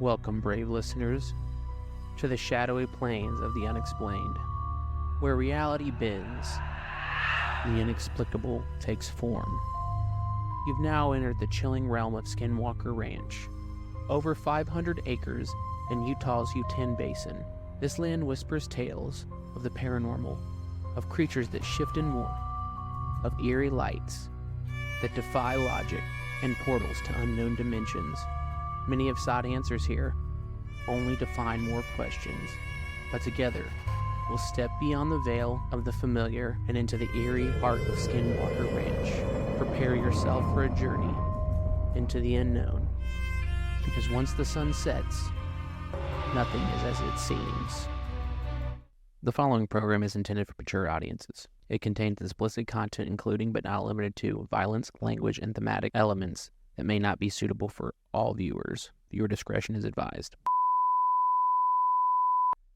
Welcome, brave listeners, to the shadowy plains of the unexplained, where reality bends, the inexplicable takes form. You've now entered the chilling realm of Skinwalker Ranch, over 500 acres in Utah's Uinta Basin. This land whispers tales of the paranormal, of creatures that shift and morph, of eerie lights that defy logic and portals to unknown dimensions. Many have sought answers here, only to find more questions. But together, we'll step beyond the veil of the familiar and into the eerie heart of Skinwalker Ranch. Prepare yourself for a journey into the unknown, because once the sun sets, nothing is as it seems. The following program is intended for mature audiences. It contains explicit content including but not limited to violence, language, and thematic elements that may not be suitable for all viewers. Viewer discretion is advised.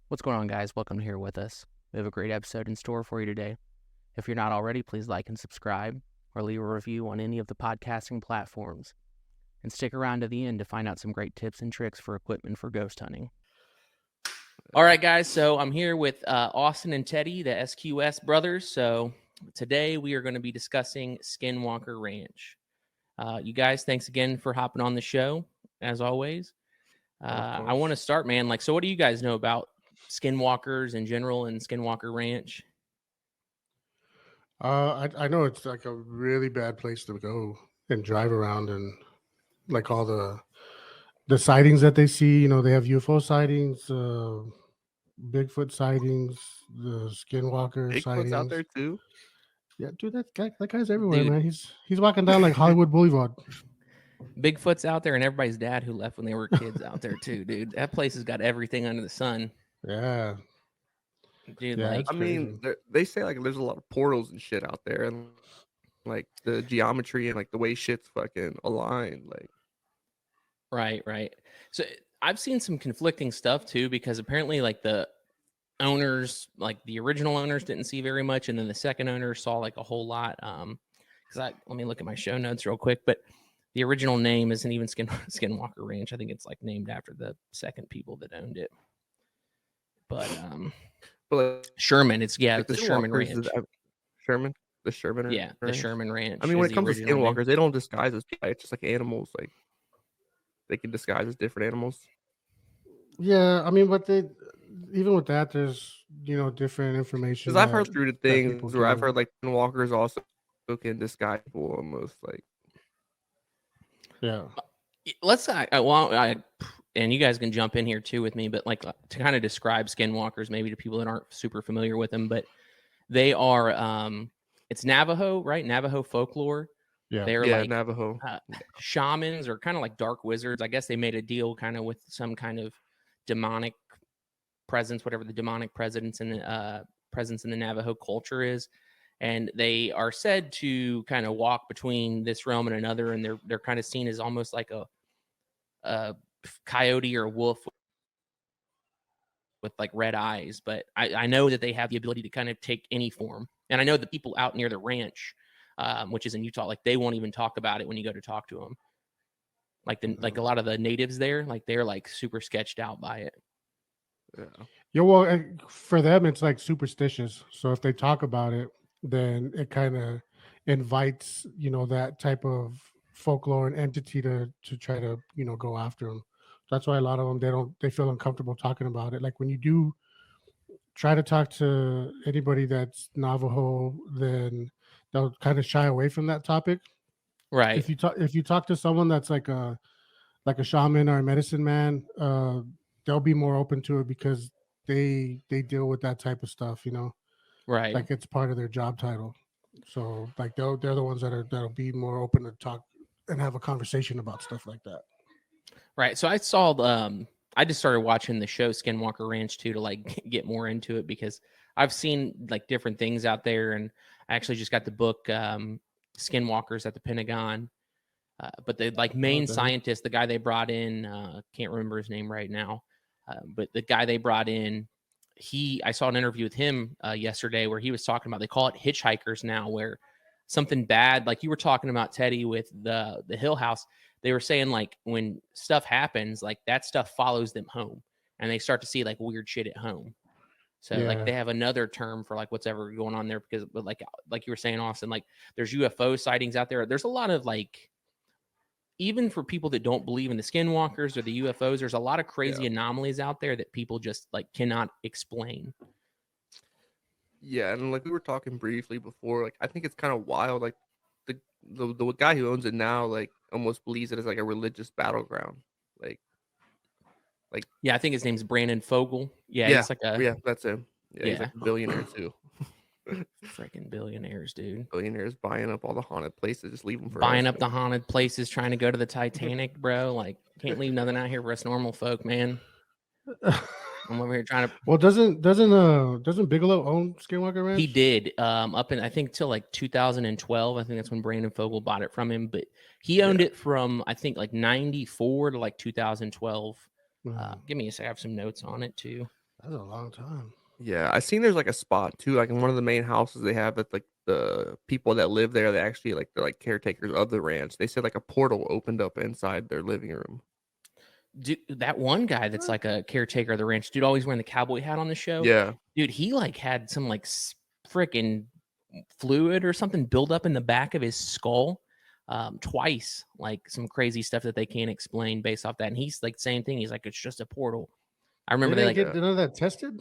What's going on, guys? Welcome to Here With Us. We have a great episode in store for you today. If you're not already, please like and subscribe or leave a review on any of the podcasting platforms. And stick around to the end to find out some great tips and tricks for equipment for ghost hunting. All right, guys, so I'm here with Austin and Teddy, the SQS brothers. So today we are going to be discussing Skinwalker Ranch. You guys, thanks again for hopping on the show, as always. I want to start, man. So what do you guys know about skinwalkers in general and Skinwalker Ranch? I know it's like a really bad place to go and drive around, and like all the sightings that they see. You know, they have UFO sightings, Bigfoot sightings, the Skinwalker Bigfoot's sightings out there too. Yeah, dude, that guy's everywhere, Dude. man. He's walking down like Hollywood Boulevard. Bigfoot's out there, and everybody's dad who left when they were kids out there too, dude. That place has got everything under the sun. Yeah, Dude, Yeah, like, it's I mean, they say like there's a lot of portals and shit out there, and like the geometry and like the way shit's fucking aligned. Like, right. So I've seen some conflicting stuff too, because apparently like the owners, like the original owners didn't see very much, and then the second owner saw like a whole lot. Let me look at my show notes real quick, but the original name isn't even Skinwalker Ranch. I think it's like named after the second people that owned it. But like, Sherman, it's like the Sherman Skinwalkers Ranch. The Sherman. Yeah, the Ranch. Sherman Ranch. I mean, when is it the comes to original name. skinwalkers, they don't disguise as people. It's just like animals. Like they can disguise as different animals. yeah. I mean, but even with that, there's different information. Because I've heard through the things people where I've give. heard like skinwalkers also can disguise people almost like. Yeah, Let's and you guys can jump in here too with me, but like to kind of describe skinwalkers maybe to people that aren't super familiar with them, but they are it's Navajo, right? Navajo folklore. yeah. They're Yeah, like Navajo. shamans, or kind of like dark wizards. I guess they made a deal kind of with some kind of demonic presence, whatever the demonic presence in the Navajo culture is. And they are said to kind of walk between this realm and another, and they're kind of seen as almost like a coyote or a wolf with like red eyes. But I know that they have the ability to kind of take any form. And I know the people out near the ranch, which is in Utah, like they won't even talk about it when you go to talk to them. Like a lot of the natives there, like they're like super sketched out by it. Yeah, well, for them, it's like superstitious. So if they talk about it, then it kind of invites, that type of folklore and entity to try to, go after them. That's why a lot of them, they feel uncomfortable talking about it. Like when you do try to talk to anybody that's Navajo, then they'll kind of shy away from that topic. Right. If you talk to someone that's like a shaman or a medicine man, they'll be more open to it because they deal with that type of stuff, Right. like it's part of their job title. So like they're the ones that'll be more open to talk and have a conversation about stuff like that. Right. So I saw I just started watching the show Skinwalker Ranch too to like get more into it, because I've seen like different things out there, and I actually just got the book Skinwalkers at the Pentagon. But the like main scientist, the guy they brought in, can't remember his name right now, but the guy they brought in, I saw an interview with him yesterday where he was talking about, they call it hitchhikers now, where something bad, like you were talking about, Teddy, with the Hill House, they were saying like when stuff happens, like that stuff follows them home, and they start to see like weird shit at home. So like they have another term for like what's ever going on there, because but like you were saying, Austin, like there's UFO sightings out there. There's a lot of like, even for people that don't believe in the skinwalkers or the UFOs, there's a lot of crazy anomalies out there that people just like cannot explain. Yeah, and like we were talking briefly before, like I think it's kind of wild. Like the guy who owns it now, like almost believes it as like a religious battleground. Like yeah, I think his name's Brandon Fogel. Yeah, he's like that's him. Yeah, he's like a billionaire too. Freaking billionaires, dude. Billionaires buying up all the haunted places, just leave them for buying us. up the haunted places, trying to go to the Titanic, bro. Like, can't leave nothing out here for us normal folk, man. I'm over here trying to. Well, doesn't Bigelow own Skinwalker Ranch? He did. Up in I think till like 2012. I think that's when Brandon Fogel bought it from him. But he owned it from I think like 94 to like 2012. Give me a sec. I have some notes on it too. That's a long time. Yeah, I seen there's like a spot too, like in one of the main houses they have that like the people that live there, they actually like they're like caretakers of the ranch. They said like a portal opened up inside their living room. Dude, that one guy that's like a caretaker of the ranch, dude, always wearing the cowboy hat on the show. Yeah, dude, he like had some like freaking fluid or something build up in the back of his skull twice, like some crazy stuff that they can't explain based off that. And he's like, same thing. He's like, it's just a portal. I remember they get none of that tested.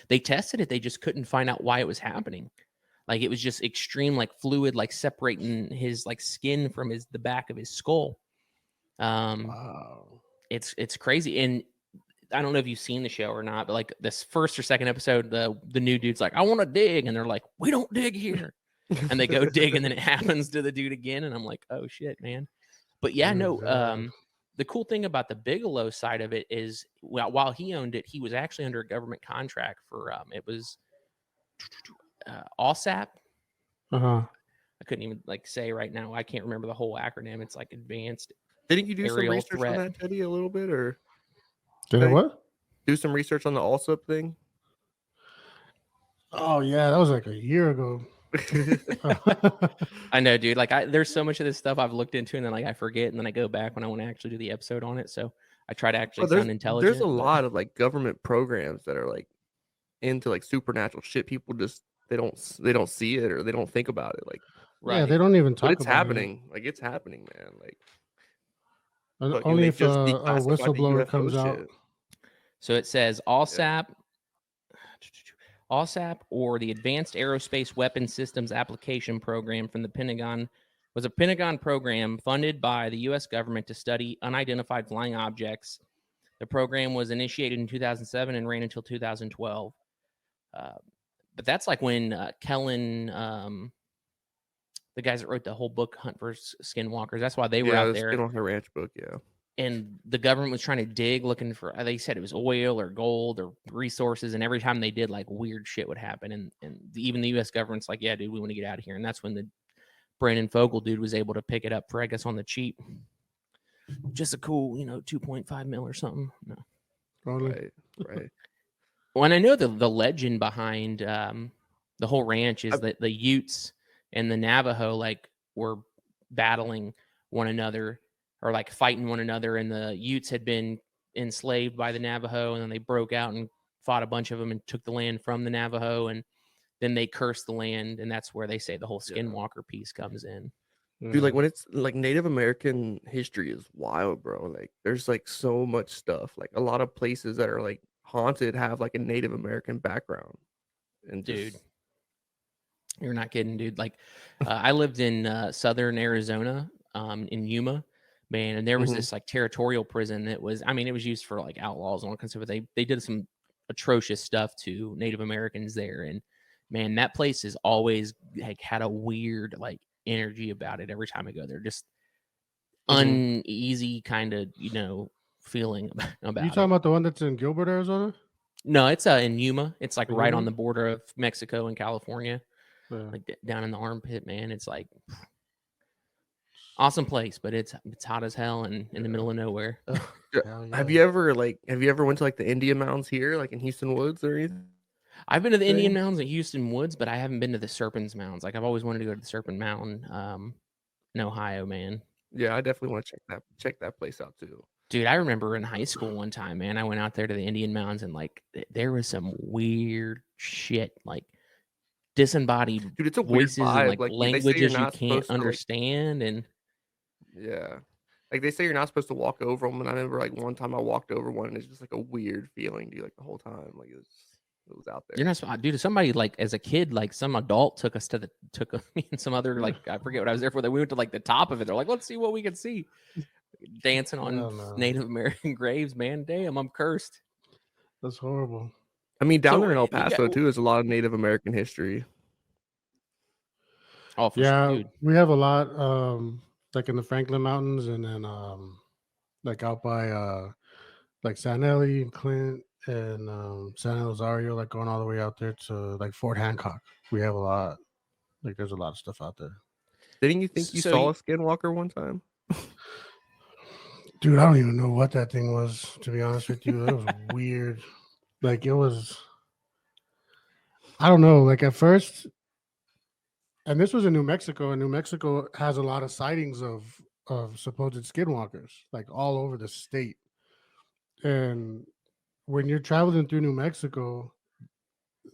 They tested it. They just couldn't find out why it was happening. Like it was just extreme, like fluid, like separating his like skin from the back of his skull. Wow, it's crazy. And I don't know if you've seen the show or not, but like this first or second episode, the new dude's like, I want to dig, and they're like, we don't dig here, and they go dig, and then it happens to the dude again, and I'm like, oh shit, man. But yeah, the cool thing about the Bigelow side of it is, while he owned it, he was actually under a government contract for it was ALSAP. I couldn't even like say right now. I can't remember the whole acronym. It's like Advanced. Didn't you do some research Threat. on that, Teddy, a little bit, or did I what? Do some research on the ALSAP thing? Oh yeah, that was like a year ago. I know, dude. Like, there's so much of this stuff I've looked into, and then like I forget, and then I go back when I want to actually do the episode on it. So I try to actually sound intelligent. There's a lot of like government programs that are like into like supernatural shit. People just they don't see it, or they don't think about it. Like, yeah, they don't even talk. But it's about happening. It. Like, it's happening, man. Like, only if a whistleblower comes out. So it says ALSAP. ALSAP, or the Advanced Aerospace Weapons Systems Application Program from the Pentagon, was a Pentagon program funded by the U.S. government to study unidentified flying objects. The program was initiated in 2007 and ran until 2012. But that's like when Kellen, the guys that wrote the whole book, Hunt for Skinwalkers, that's why they were out there. Skinwalker Ranch book, yeah. And the government was trying to dig, looking for, they said it was oil or gold or resources. And every time they did, like weird shit would happen. And even the U.S. government's like, yeah, dude, we want to get out of here. And that's when the Brandon Fogel dude was able to pick it up for, I guess, on the cheap. Just a cool, $2.5 million or something. No. Right. Well, and I know the legend behind the whole ranch is that the Utes and the Navajo like were battling one another, or like fighting one another, and the Utes had been enslaved by the Navajo, and then they broke out and fought a bunch of them and took the land from the Navajo, and then they cursed the land, and that's where they say the whole Skinwalker piece comes in. Dude, like when it's like Native American history is wild, bro. Like there's like so much stuff. Like a lot of places that are like haunted have like a Native American background. And dude, you're not kidding, dude. Like I lived in southern Arizona, in Yuma. Man, and there was this like territorial prison that was, it was used for like outlaws and all kinds of stuff. They did some atrocious stuff to Native Americans there, and man, that place has always like had a weird like energy about it every time I go there. Just uneasy kind of feeling about. You talking about the one that's in Gilbert, Arizona? No, it's in Yuma. It's like right on the border of Mexico and California, like down in the armpit. Man, it's like. Awesome place, but it's hot as hell and in the middle of nowhere. Yeah. Have you ever went to like the Indian Mounds here, like in Houston Woods or anything? I've been to the Indian Mounds at Houston Woods, but I haven't been to the Serpent's Mounds. Like I've always wanted to go to the Serpent Mountain in Ohio, man. Yeah, I definitely want to check that place out too. Dude, I remember in high school one time, man, I went out there to the Indian Mountains and like there was some weird shit, like disembodied Dude, it's a weird voices and vibe. like Like they say you're languages you not can't supposed to like. understand. And Yeah. Like they say you're not supposed to walk over them, and I remember like one time I walked over one, and it's just like a weird feeling, dude. Like the whole time, like it was out you're there. not supposed, dude. Somebody like as a kid, like some adult took us to me and some other like I forget what I was there for. That we went to like the top of it. They're like, let's see what we can see. Dancing on Hell no. Native American graves, man. Damn, I'm cursed. That's horrible. I mean, down So there in El you Paso too is a lot of Native American history. oh, for Yeah, sure, dude. we have a lot, like in the Franklin Mountains, and then like out by like San Eli and Clint and San Elizario, like going all the way out there to like Fort Hancock. We have a lot. Like there's a lot of stuff out there. Didn't you think you So saw a Skinwalker one time? Dude, I don't even know what that thing was, to be honest with you. It was weird. Like it was, I don't know. Like at first, and this was in New Mexico, and New Mexico has a lot of sightings of supposed skinwalkers, like all over the state. And when you're traveling through New Mexico,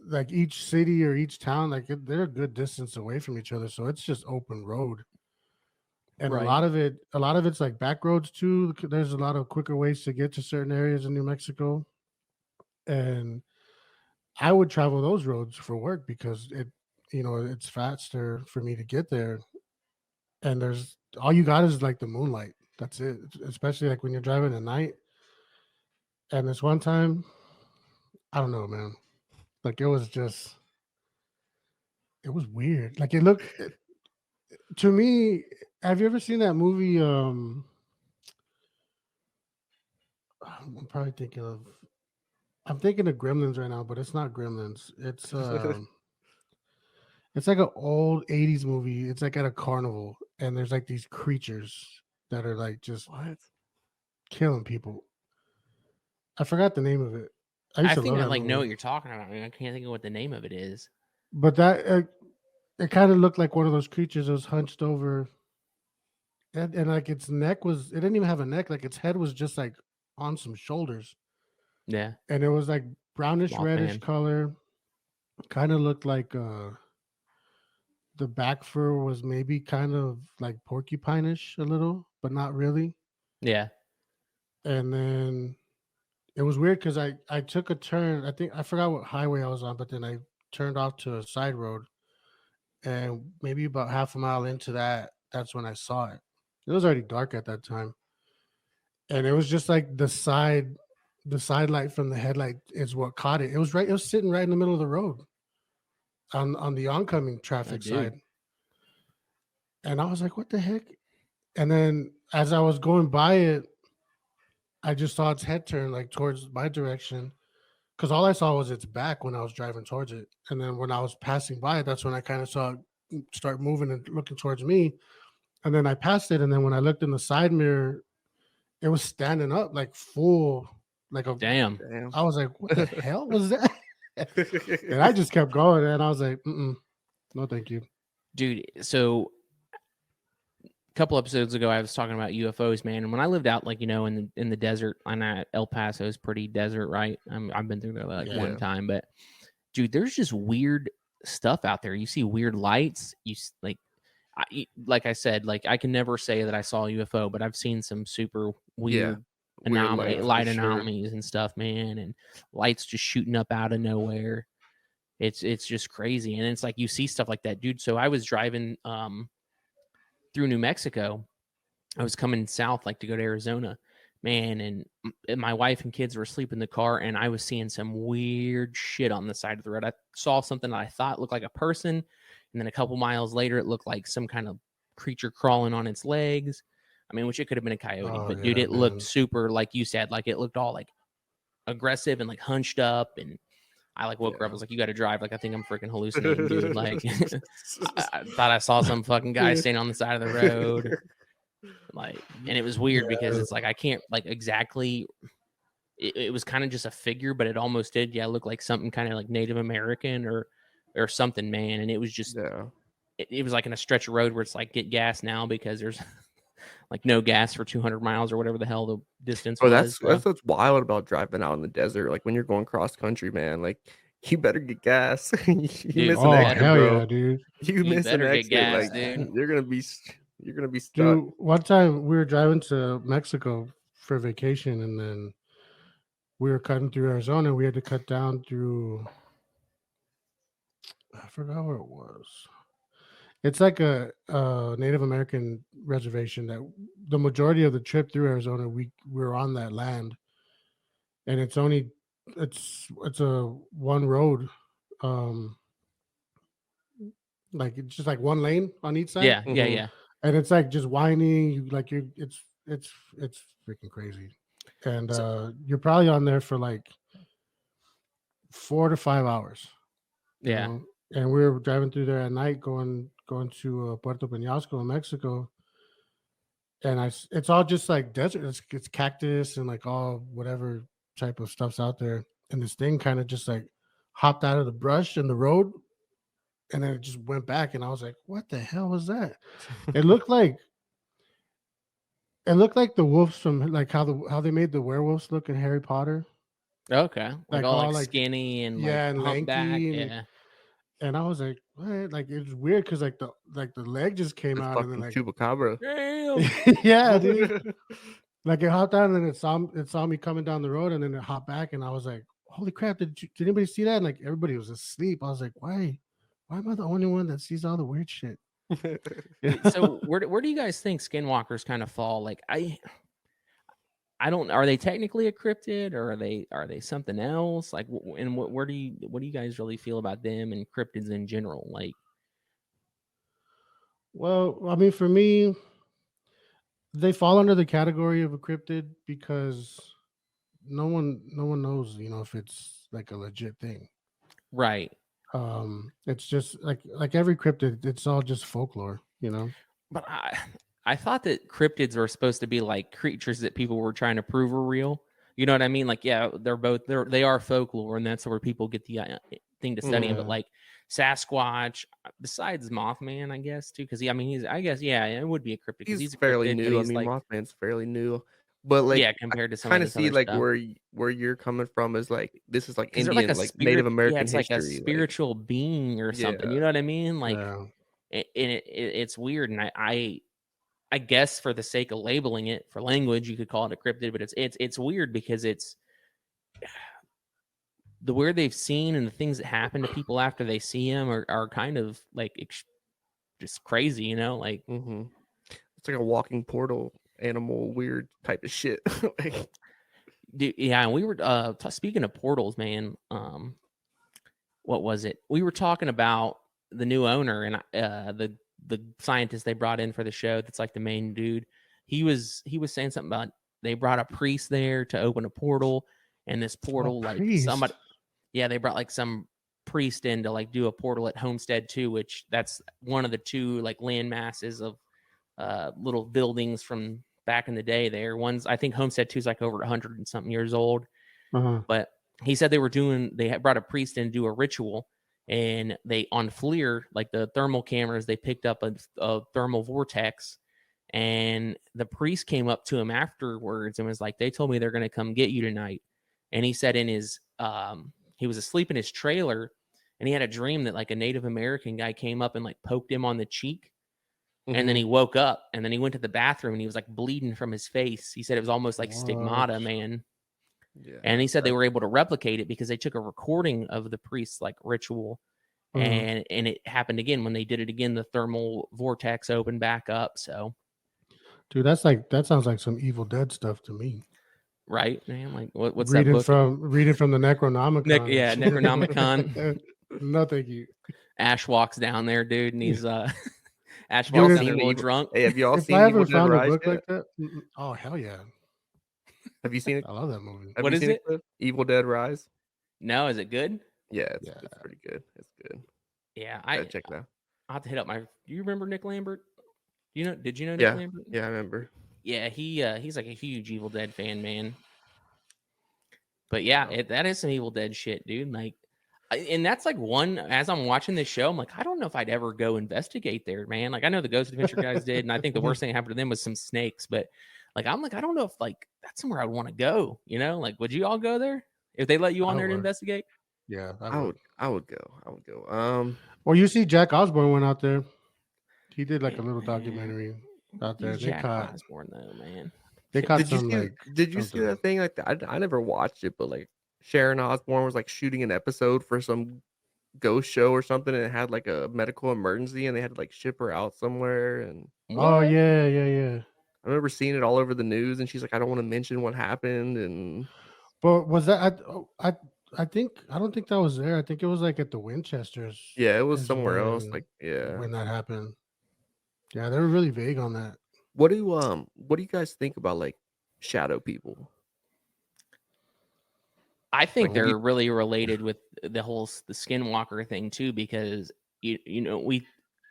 like each city or each town, like they're a good distance away from each other, so it's just open road. And right. a lot of it's like back roads too. There's a lot of quicker ways to get to certain areas in New Mexico, and I would travel those roads for work because it's faster for me to get there. And there's all you got is like the moonlight. That's it. Especially like when you're driving at night. And this one time, I don't know, man. Like it was weird. Like it looked to me. Have you ever seen that movie? I'm probably thinking of. I'm thinking of Gremlins right now, but it's not Gremlins. It's like an old 80s movie. It's like at a carnival, and there's like these creatures that are like just What? killing people. I forgot the name of it. I used I to think love I that like know movie. what you're talking about. I mean, I can't think of what the name of it is. But that it kind of looked like one of those creatures that was hunched over, and like its neck was. It didn't even have a neck. Like its head was just like on some shoulders, Yeah, and it was like brownish reddish Mothman. color. Kind of looked like the back fur was maybe kind of like porcupine-ish a little, but not really. Yeah, And then it was weird because I took a turn. I think I forgot what highway I was on, but then I turned off to a side road, and maybe about half a mile into that's when I saw it. It was already dark at that time, and it was just like the side light from the headlight is what caught it. It was right. It was sitting right in the middle of the road on the oncoming oh, traffic dude. side, and I was like, "What the heck?" And then as I was going by it, I just saw its head turn like towards my direction because all I saw was its back when I was driving towards it. And then when I was passing by it, that's when I kind of saw it start moving and looking towards me. And then I passed it. And then when I looked in the side mirror, it was standing up like full, like a. Damn, Damn. I was like, what the hell was that? And I just kept going. And I was like, no, thank you. dude. So a couple episodes ago, I was talking about UFOs, man. And when I lived out, like in the desert, and El Paso is pretty desert, right? I've been through there like one Yeah. time, but dude, there's just weird stuff out there. You see weird lights. Like I said, like I can never say that I saw a UFO, but I've seen some super weird Weird lights, light for sure. anomalies and stuff, man, and lights just shooting up out of nowhere. It's just crazy, and it's like you see stuff like that, dude. So I was driving through New Mexico. I was coming south, like to go to Arizona, man, and my wife and kids were asleep in the car, and I was seeing some weird shit on the side of the road. I saw something that I thought looked like a person, and then a couple miles later, it looked like some kind of creature crawling on its legs. I mean, which it could have been a coyote, but dude, it looked super, like you said, like it looked all like aggressive and like hunched up, and I like woke her up. I was like, "You got to drive." Like, I think I'm freaking hallucinating, dude. Like, I thought I saw some fucking guy standing on the side of the road. Like, and it was weird because it's like I can't like exactly. It was kind of just a figure, but it almost did, look like something kind of like Native American or something, man. And it was just, it was like in a stretch of road where it's like get gas now because there's like no gas for 200 miles or whatever the hell the distance Bro, was. that's what's wild about driving out in the desert. Like when you're going cross country, man. Like you better get gas. You Dude, miss an Oh exit, hell bro. yeah, dude. You you miss an better get exit, gas, like dude. you're gonna be stuck. Dude, one time we were driving to Mexico for vacation, and then we were cutting through Arizona. We had to cut down through. I forgot where it was. It's like a Native American reservation that the majority of the trip through Arizona we're on that land, and it's a one road, um, like it's just like one lane on each side, Yeah, yeah, Mhm. yeah. and it's like just winding. It's freaking crazy, and So, you're probably on there for like 4 to 5 hours, you yeah. know. And we were driving through there at night, going to Puerto Peñasco in Mexico, and it's all just like desert. It's cactus and like all whatever type of stuff's out there. And this thing kind of just like hopped out of the brush in the road, and then it just went back. And I was like, "What the hell was that?" It looked like the wolves from like how they made the werewolves look in Harry Potter, Okay. Like like all all like like skinny and like yeah, and humpback. lanky, Yeah. and I was like, "What?" Like it's weird because like the leg just came It's out, and then fucking like chupacabra. Damn. yeah, dude. Like it hopped out and then it saw me coming down the road and then it hopped back and I was like, "Holy crap! Did anybody see that?" And like everybody was asleep. I was like, Why am I the only one that sees all the weird shit?" So where do you guys think skinwalkers kind of fall? Like I don't. Are they technically a cryptid, or are they something else? Like, and what do you guys really feel about them and cryptids in general? Like, Well, I mean, for me, they fall under the category of a cryptid because no one knows, if it's like a legit thing. right? It's just like every cryptid, it's all just folklore. But I thought that cryptids were supposed to be like creatures that people were trying to prove were real. You know what I mean? Like, yeah, they are folklore, and that's where people get the thing to study them. But Yeah. like Sasquatch, besides Mothman, I guess too, because I mean, I guess, yeah, it would be a cryptid because He's he's a fairly cryptid, but new. I he's mean, like, Mothman's fairly new, but like yeah, I compared to some of kind of this see other like stuff. where you're coming from is like this is like Because they're like a Indian, like Native spirit, yeah, American it's like a history. Like spiritual being or something. yeah, You know what I mean? Like, Yeah. it's weird, and I guess for the sake of labeling it for language, you could call it a cryptid, but it's weird because it's the weird they've seen and the things that happen to people after they see him are kind of like just crazy, you know? Like, hmm it's like a walking portal animal, weird type of shit. Like, dude, yeah. And we were speaking of portals, man. What was it? We were talking about the new owner and the scientist they brought in for the show. That's like the main dude. He was saying something about they brought a priest there to open a portal, and this A portal like priest. yeah, they brought like some priest in to like do a portal at Homestead 2, which that's one of the two like land masses of little buildings from back in the day there. One's I think Homestead 2 is like over 100 and something years old, Uh-huh. but he said they had brought a priest in to do a ritual, and they on FLIR, like the thermal cameras, they picked up a thermal vortex, and the priest came up to him afterwards and was like, "They told me they're going to come get you tonight." And he said in his he was asleep in his trailer, and he had a dream that like a Native American guy came up and like poked him on the cheek. And then mhm. he woke up, and then he went to the bathroom, and he was like bleeding from his face. He said it was almost like What? stigmata, man. Yeah, And he said they that- were able to replicate it because they took a recording of the priest's like ritual, Uh-huh. and it happened again when they did it again. The thermal vortex opened back up. So Dude, that sounds like some Evil Dead stuff to me. right, man. Like what's that Reading book? from the Necronomicon. and Yeah, shit. Necronomicon. No, thank you. Ash walks down there, dude, and he's Ash Y'all walks Dude, down there a seen little Evil? drunk. Hey, have y'all if seen I Evil ever Dead found a Rise book yet? like that, oh hell yeah, Have you seen it? I love that movie. Have What you is seen it? Cliff? Evil Dead Rise? No, is it good? Yeah, Yeah. it's pretty good. It's good. Yeah, Gotta check it out. I'll have to hit up my. Do you remember Nick Lambert? Did you know Nick Yeah, Lambert? yeah, I remember. Yeah, he's like a huge Evil Dead fan, man. But yeah, that is some Evil Dead shit, dude. Like And that's like one, as I'm watching this show, I'm like, I don't know if I'd ever go investigate there, man. Like I know the Ghost Adventure guys did, and I think the worst thing that happened to them was some snakes, but like I'm like, I don't know if like that's somewhere I'd want to go, you know? Like, would you all go there if they let you on there to investigate? Yeah, I would go. Well, you see, Jack Osborne went out there. He did like a little Man, documentary out there. He's Jack Osborne though, man. They caught Did you some see? like. Did you see something. that thing? Like I never watched it, but like Sharon Osbourne was like shooting an episode for some ghost show or something, and it had like a medical emergency, and they had to like ship her out somewhere. And Oh What? yeah. I remember seeing it all over the news, and she's like, I don't want to mention what happened, and But was that I think I don't think that was there. I think it was like at the Winchesters. yeah, it was is somewhere else. Like when that happened. Yeah, they were really vague on that. What do you guys think about like shadow people? I think Like, they're really related with the Skinwalker thing too, because you know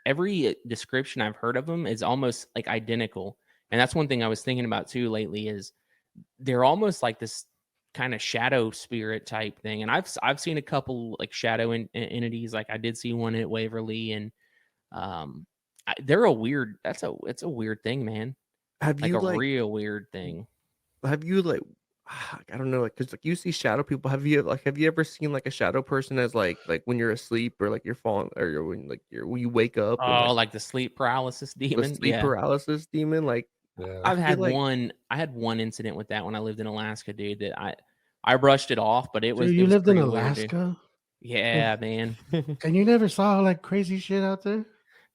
every description I've heard of them is almost like identical, and that's one thing I was thinking about too lately is they're almost like this kind of shadow spirit type thing, and I've seen a couple like shadow entities, like I did see one at Waverly, and they're a weird. It's a weird thing, man. have Like you a like real weird thing. have you like I don't know, like, cause like you see shadow people. Have you ever seen like a shadow person as like when you're asleep or like you're falling or when you wake up and Oh, like the sleep paralysis the demon. sleep Yeah. paralysis demon? Like Yeah. I I've feel had like one. I had one incident with that when I lived in Alaska, dude. That I brushed it off, but it Dude, you was lived in pretty weird, dude. Alaska Yeah, man, and you never saw like crazy shit out there?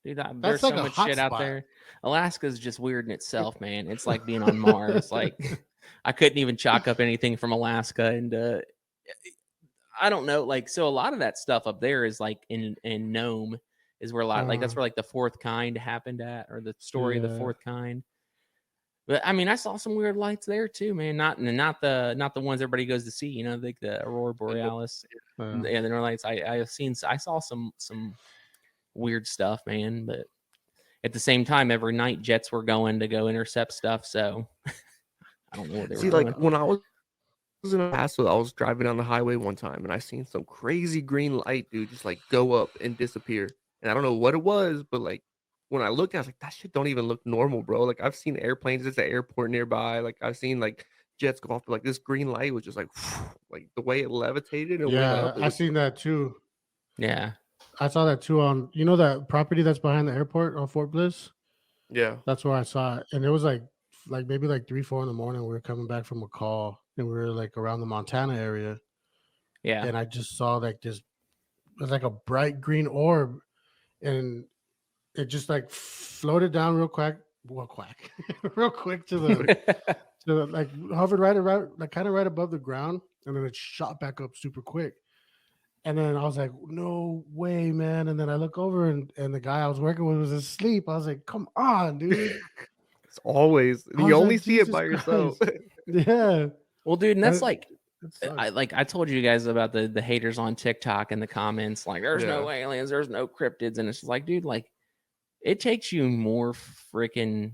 dude. That's There's like so a much hot shit out spot. there. Alaska's just weird in itself, man. It's like being on Mars. Like I couldn't even chalk up anything from Alaska, and I don't know. Like so, a lot of that stuff up there is like in Nome is where a lot like that's where like the fourth kind happened at, or the story of the Yeah. fourth kind. But I mean, I saw some weird lights there too, man. Not the ones everybody goes to see. You know, like the aurora borealis, Yeah. yeah, the northern lights. I saw some weird stuff, man. But at the same time, every night jets were going to go intercept stuff. So I don't know what they were see doing. like when I was in El Paso, I was driving down the highway one time and I seen some crazy green light, dude, just like go up and disappear. And I don't know what it was, but like when I looked, I was like, that shit don't even look normal, bro. Like I've seen airplanes, there's an airport nearby. Like I've seen like jets go off, but like this green light was just like like the way it levitated and went Yeah, up. It I was seen that too. Yeah, I saw that too on that property that's behind the airport on Fort Bliss. yeah. That's where I saw it, and it was like maybe like 3-4 in the morning. We were coming back from a call, and we were like around the Montana area, yeah. and I just saw like this. It was like a bright green orb, and it just like floated down real quick, real quick to the like hovered right around, like kind of right above the ground, and then it shot back up super quick. And then I was like, no way, man. And then I look over and the guy I was working with was asleep. I was like, come on, dude. It's always I you was only like, see it Jesus by yourself. Christ. Yeah. Well, dude, and that's like It sucks. I told you guys about the haters on TikTok and the comments like there's no Yeah. aliens, there's no cryptids, and it's just like, dude, like it takes you more freaking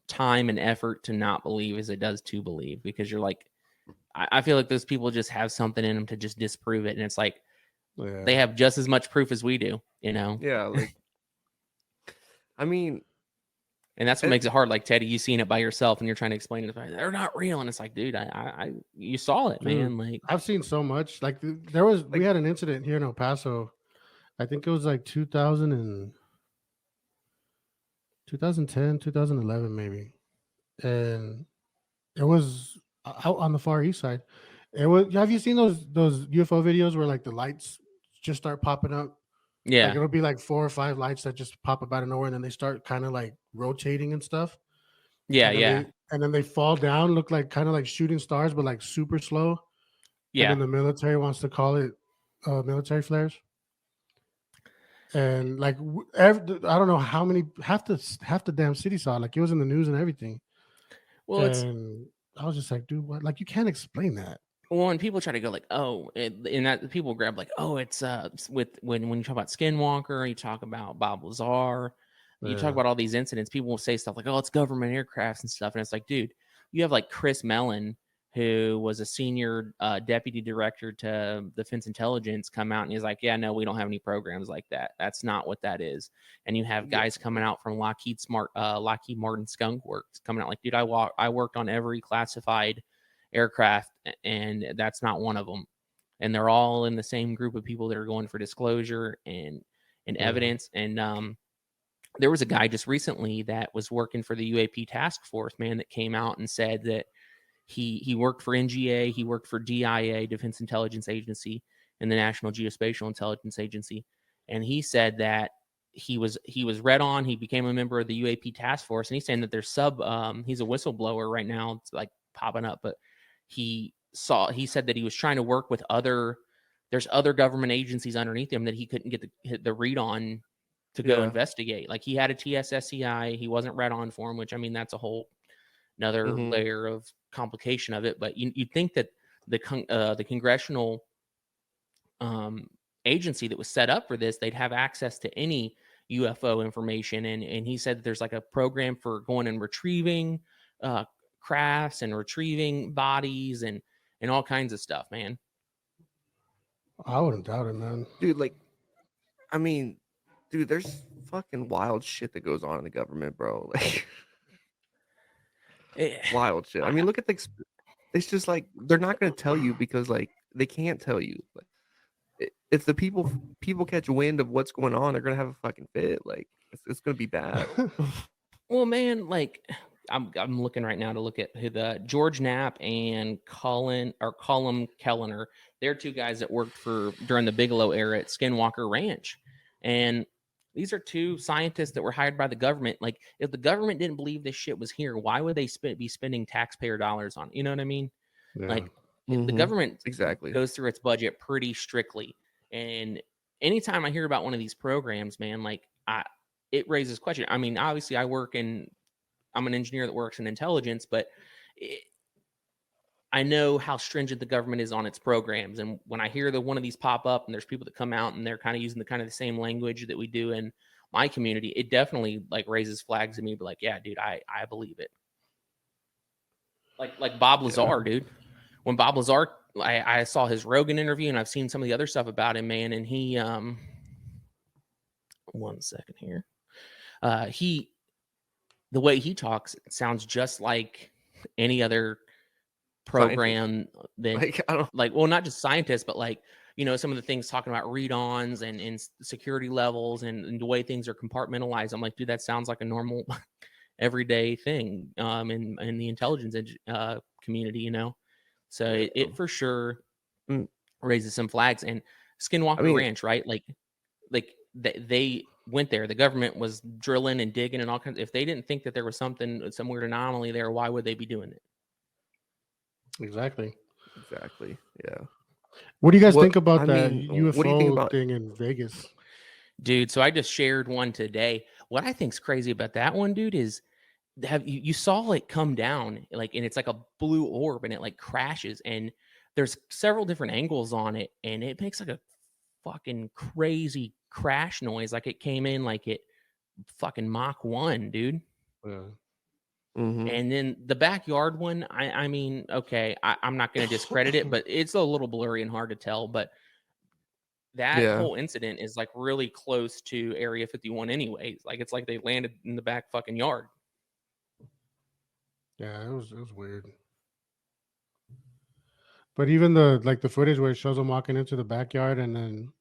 time and effort to not believe as it does to believe, because you're like, I feel like those people just have something in them to just disprove it, and it's like Yeah. they have just as much proof as we do, you know. Yeah, like I mean, And that's what makes it hard. Like Teddy, you seen it by yourself, and you're trying to explain it. They're not real, and it's like, dude, you saw it, Dude, man. Like I've seen so much. Like there was, we had an incident here in El Paso. I think it was like 2010, 2011, maybe. And it was out on the far east side. It was. Have you seen those UFO videos where like the lights just start popping up? yeah, Like it'll be like 4 or 5 lights that just pop up out of nowhere, and then they start kind of like rotating and stuff. yeah, and then yeah, and then they fall down, look like kind of like shooting stars, but like super slow. yeah. And then the military wants to call it military flares. And like I don't know how many, half the damn city saw it. Like it was in the news and everything. Well, it's And I was just like, dude, what? Like you can't explain that. well, and people try to go like, oh, and that people grab like, oh, it's with when you talk about Skinwalker, you talk about Bob Lazar, you talk Yeah. about all these incidents. People will say stuff like, oh, it's government aircrafts and stuff, and it's like, dude, you have like Chris Mellon, who was a senior deputy director to Defense Intelligence, come out and he's like, yeah, no, we don't have any programs like that. That's not what that is. And you have guys coming out from Lockheed Martin Skunk Works coming out like, dude, I worked on every classified aircraft, and that's not one of them. And they're all in the same group of people that are going for disclosure and evidence. And there was a guy just recently that was working for the UAP task force, man, that came out and said that he worked for NGA, he worked for DIA, Defense Intelligence Agency, and the National Geospatial Intelligence Agency. And he said that he was read on, he became a member of the UAP task force, and he's saying that there's he's a whistleblower right now, it's like popping up, but he said that he was trying to work with there's other government agencies underneath him that he couldn't get the read on to go investigate. Like he had a TSSCI, he wasn't read on for him, which I mean, that's a whole another layer of complication of it. But you'd think that the congressional agency that was set up for this, they'd have access to any UFO information. And he said that there's like a program for going and retrieving crafts and retrieving bodies and all kinds of stuff, man. I wouldn't doubt it, man. Dude, like, I mean, dude, there's fucking wild shit that goes on in the government, bro. Like, wild shit. I mean, look at it's just like they're not going to tell you because like they can't tell you. Like, if the people catch wind of what's going on, they're going to have a fucking fit. Like, it's going to be bad. Well, man, like I'm looking right now to look at who the George Knapp and Colum Kellner. They're two guys that worked during the Bigelow era at Skinwalker Ranch. And these are two scientists that were hired by the government. Like, if the government didn't believe this shit was here, why would they be spending taxpayer dollars on it? You know what I mean? Yeah. Like, the government goes through its budget pretty strictly. And anytime I hear about one of these programs, man, like it raises question. I mean, obviously I'm an engineer that works in intelligence, but I know how stringent the government is on its programs. And when I hear that one of these pop up and there's people that come out and they're kind of using the same language that we do in my community, it definitely like raises flags in me. But like, yeah, dude, I believe it. Like Bob Lazar, dude. When Bob Lazar, I saw his Rogan interview and I've seen some of the other stuff about him, man. And he, 1 second here. The way he talks sounds just like any other program that well, not just scientists, but like, you know, some of the things talking about read-ons and security levels and the way things are compartmentalized. I'm like, dude, that sounds like a normal everyday thing in the intelligence community, you know? So it for sure raises some flags. And Skinwalker Ranch, right? Like they went there. The government was drilling and digging and all kinds. If they didn't think that there was some weird anomaly there, why would they be doing it? Exactly. Yeah. What do you guys think about that UFO thing in Vegas? Dude, so I just shared one today. What I think's crazy about that one, dude, is you saw it come down, like, and it's like a blue orb and it like crashes, and there's several different angles on it, and it makes like a fucking crazy crash noise, like it came in like it fucking Mach 1, dude. Yeah. And then the backyard one, I mean, okay, I'm not going to discredit it, but it's a little blurry and hard to tell. But that whole incident is like really close to Area 51 anyways. Like, it's like they landed in the back fucking yard. Yeah, it was weird. But even the footage where it shows them walking into the backyard and then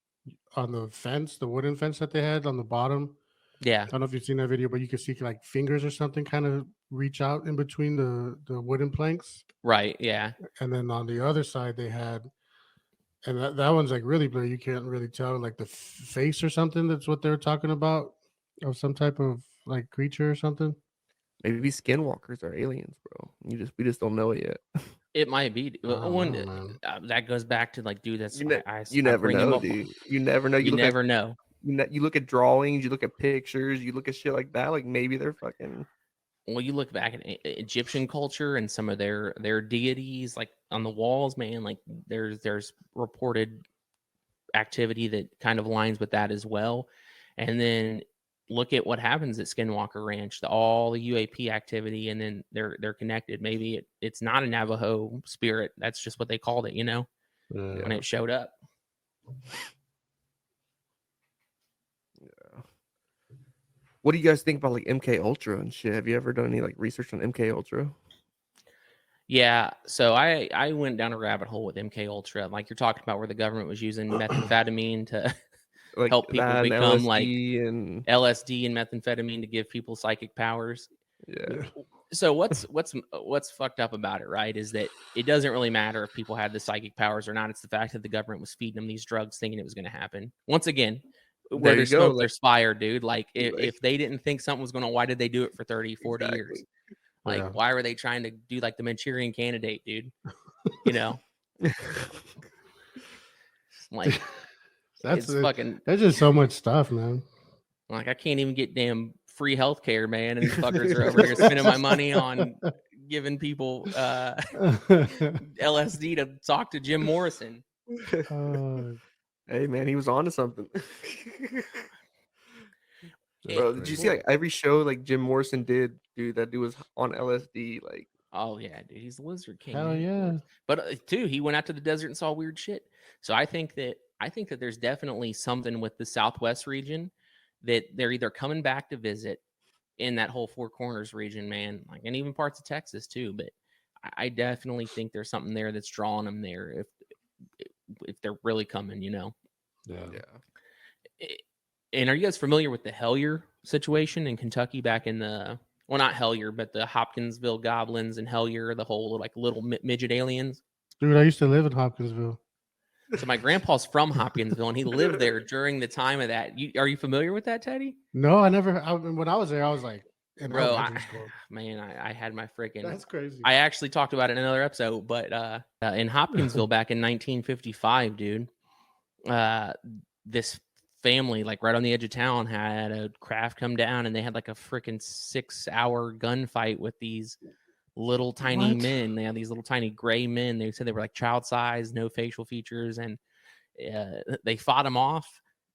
on the fence, the wooden fence that they had on the bottom. Yeah. I don't know if you've seen that video, but you can see like fingers or something kind of reach out in between the wooden planks. Right. Yeah. And then on the other side they had, and that one's like really blurry. You can't really tell like the face or something. That's what they're talking about, of some type of like creature or something. Maybe skinwalkers are aliens, bro. We just don't know it yet. It might be. That goes back to like, dude, that's you never know, dude. You never know. You never know. You look at drawings, you look at pictures, you look at shit like that. Like, maybe they're fucking. Well, you look back at Egyptian culture and some of their deities, like on the walls, man. Like there's reported activity that kind of aligns with that as well. And then look at what happens at Skinwalker Ranch, all the UAP activity, and then they're connected. Maybe it's not a Navajo spirit. That's just what they called it, when it showed up. Yeah. What do you guys think about like MK Ultra and shit? Have you ever done any like research on MK Ultra? Yeah, so I went down a rabbit hole with MK Ultra, like you're talking about, where the government was using methamphetamine to Like help people that and become LSD like and LSD and methamphetamine to give people psychic powers. yeah. So what's fucked up about it, right? Is that it doesn't really matter if people had the psychic powers or not. It's the fact that the government was feeding them these drugs, thinking it was going to happen. Once again, where There you there's go, smoke, like- there's fire, dude. Like if they didn't think something was going to, why did they do it for 30, 40 years? Exactly. Like, why were they trying to do like the Manchurian Candidate, dude? Like That's it's fucking. There's just so much stuff, man. Like I can't even get damn free healthcare, man, and these fuckers are over here spending my money on giving people LSD to talk to Jim Morrison. Hey man, he was on to something. Bro, did you see like every show like Jim Morrison did, dude? That dude was on LSD, like. Oh yeah, dude, he's the Lizard King. Hell man. yeah! But too, he went out to the desert and saw weird shit. So I think that there's definitely something with the Southwest region that they're either coming back to visit in that whole Four Corners region, man, like, and even parts of Texas too. But I definitely think there's something there that's drawing them there if they're really coming, Yeah. And are you guys familiar with the Hellier situation in Kentucky back in the, well, not Hellier, but the Hopkinsville goblins and Hellier, the whole like little midget aliens? Dude, I used to live in Hopkinsville. So my grandpa's from Hopkinsville, and he lived there during the time of that. Are you familiar with that, Teddy? No, I never. When I was there, I was like, in Bro, elementary school. Man, I had my freaking. That's crazy. I actually talked about it in another episode, but in Hopkinsville back in 1955, dude, this family, like right on the edge of town, had a craft come down, and they had like a freaking 6-hour gunfight with these little tiny men. They had these little tiny gray men. They said they were like child size, no facial features, and they fought them off.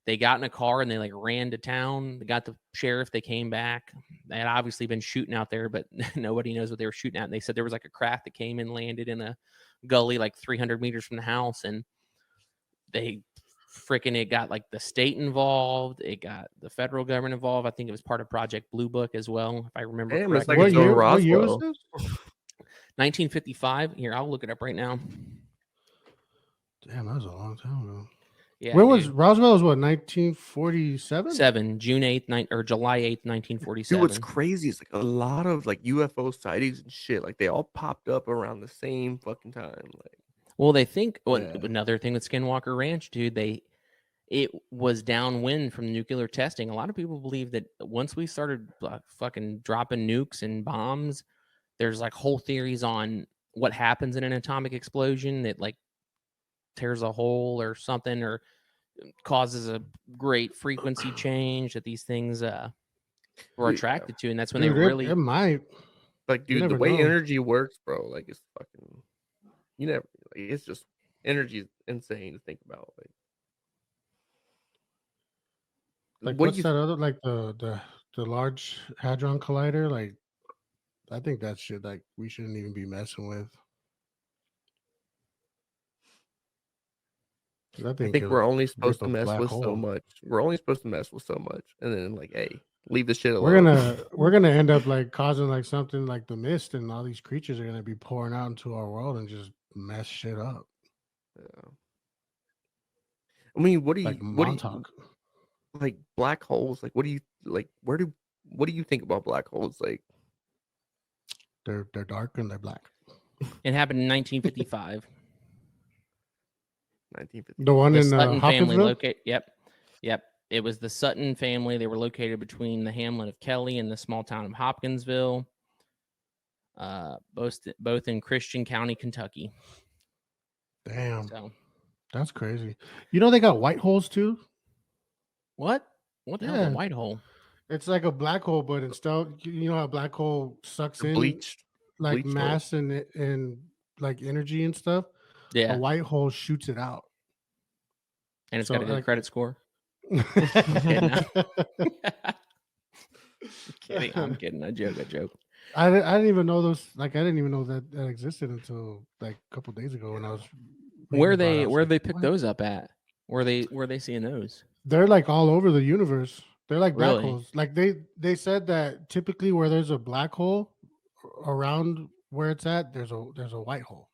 They got in a car and they like ran to town. They got the sheriff. They came back. They had obviously been shooting out there, but nobody knows what they were shooting at. And they said there was like a craft that came and landed in a gully like 300 meters from the house, and they it got like the state involved. It got the federal government involved. I think it was part of Project Blue Book as well, if I remember Damn, it's correctly. like What year was Roswell. this? 1955. Here, I'll look it up right now. Damn, that was a long time ago. Yeah. When was Roswell? Was what, 1947? June 8th, or July 8th, 1947. Dude, what's crazy is like a lot of like UFO sightings and shit. Like they all popped up around the same fucking time. Like, Well, they think Yeah. another thing with Skinwalker Ranch, dude, it was downwind from nuclear testing. A lot of people believe that once we started fucking dropping nukes and bombs, there's like whole theories on what happens in an atomic explosion that like tears a hole or something, or causes a great frequency change that these things were attracted to, and that's when Dude, they really. It might. like You dude, the never way know. energy works, bro, like it's fucking. You never. Like, it's just energy is insane to think about. Like, what what's do you that other, like the Large Hadron Collider? Like, I think that shit, like, we shouldn't even be messing with. 'Cause I think think it'll we're only supposed rip to a mess black with hole. so much. We're only supposed to mess with so much, and then like, hey, leave this shit alone. We're gonna end up like causing like something like the mist, and all these creatures are gonna be pouring out into our world and just mess shit up. Yeah. I mean, what do you Like what do you, Montauk. like black holes? Like, what do you like? What do you think about black holes? Like, They're dark and they're black. It happened in 1955. 1950. The one The in Sutton family Hopkinsville. Yep. It was the Sutton family. They were located between the hamlet of Kelly and the small town of Hopkinsville, both in Christian County, Kentucky. Damn, So that's crazy. You know they got white holes too. what? What the hell is Yeah. a white hole? It's like a black hole, but instead, you know how a black hole sucks in Bleached. like bleached hole. mass and like energy and stuff. Yeah, A white hole shoots it out. and it's so, got a good like- credit score. Kidding. I'm kidding. I joke. I didn't even know those. Like, I didn't even know that existed until like a couple days ago when I was reading about it. I was Where like, they pick "What?" those up at? Where they seeing those? They're like all over the universe. They're like black Really? holes. Like they said that typically where there's a black hole around where it's at, there's a white hole.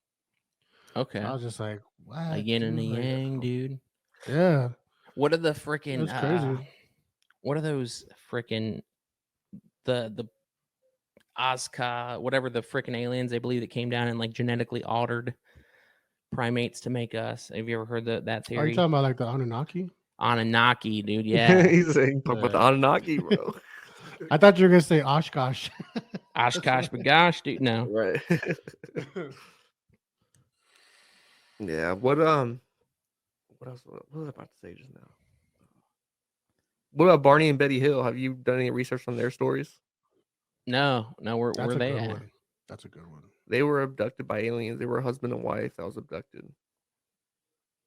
Okay. So I was just like, what? A yin and a dude? Like, yang, dude. yeah, What are the freaking that's crazy. what are those freaking the Ozka, whatever the freaking aliens they believe that came down and like genetically altered primates to make us? Have you ever heard that Are you theory? talking about like the Anunnaki? Anunnaki, dude. Yeah. He's saying talk about the Yeah. Anunnaki, bro. I thought you were gonna say Oshkosh. Oshkosh bagosh, dude. No. Right. Yeah. What else? What was I about to say just now? What about Barney and Betty Hill? Have you done any research on their stories? No, where That's a they good at? one. That's a good one. They were abducted by aliens. They were a husband and wife that was abducted.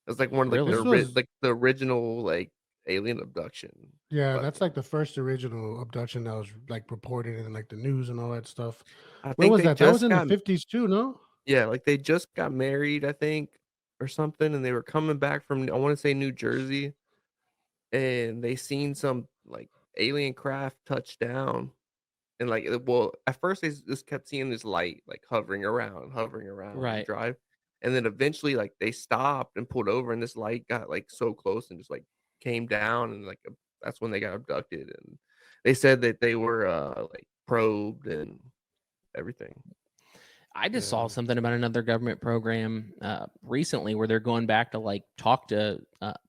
It's like one of like Really? the original like alien abduction. Yeah, But that's like the first original abduction that was like reported in like the news and all that stuff. I When think was they that? That was just in the got 50s too, no? yeah, like they just got married, I think, or something, and they were coming back from I want to say New Jersey, and they seen some like alien craft touch down. And like, well, at first they just kept seeing this light like hovering around on the Right. drive, and then eventually like they stopped and pulled over, and this light got like so close and just like came down, and like that's when they got abducted, and they said that they were like probed and everything. I just saw Yeah. something about another government program recently where they're going back to like talk to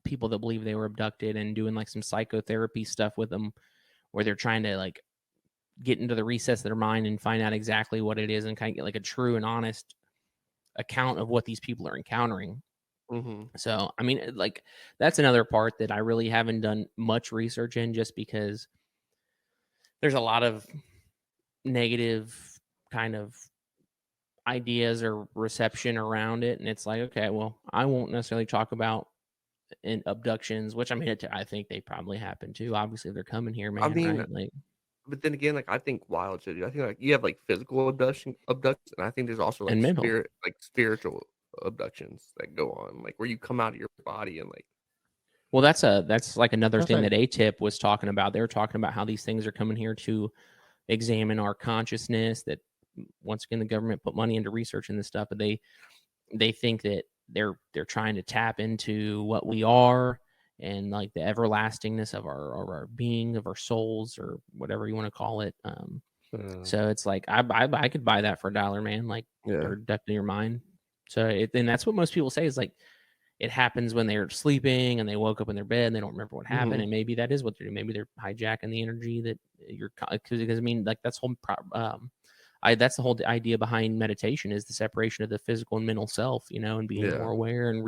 people that believe they were abducted and doing like some psychotherapy stuff with them, where they're trying to like get into the recess of their mind and find out exactly what it is and kind of get like a true and honest account of what these people are encountering. Mm-hmm. So, I mean, like that's another part that I really haven't done much research in, just because there's a lot of negative kind of ideas or reception around it, and it's like, okay, well, I won't necessarily talk about in abductions, which I mean, I think they probably happen too. Obviously, they're coming here, man. I mean, Right? Like, but then again, like I think wild shit. I think like you have like physical abductions, and I think there's also and like mental. spiritual abductions that go on, like where you come out of your body and like. Well, that's like another That's thing like- that ATIP was talking about. They were talking about how these things are coming here to examine our consciousness. That once again, the government put money into researching this stuff, but they think that they're trying to tap into what we are and like the everlastingness of our being, of our souls, or whatever you want to call it. So it's like I could buy that for $1, man. Like, Yeah. they're definitely your mind. So and that's what most people say is like it happens when they're sleeping and they woke up in their bed and they don't remember what happened, and maybe that is what they're doing. Maybe they're hijacking the energy that you're because I mean, like that's that's the whole idea behind meditation is the separation of the physical and mental self, and being more aware and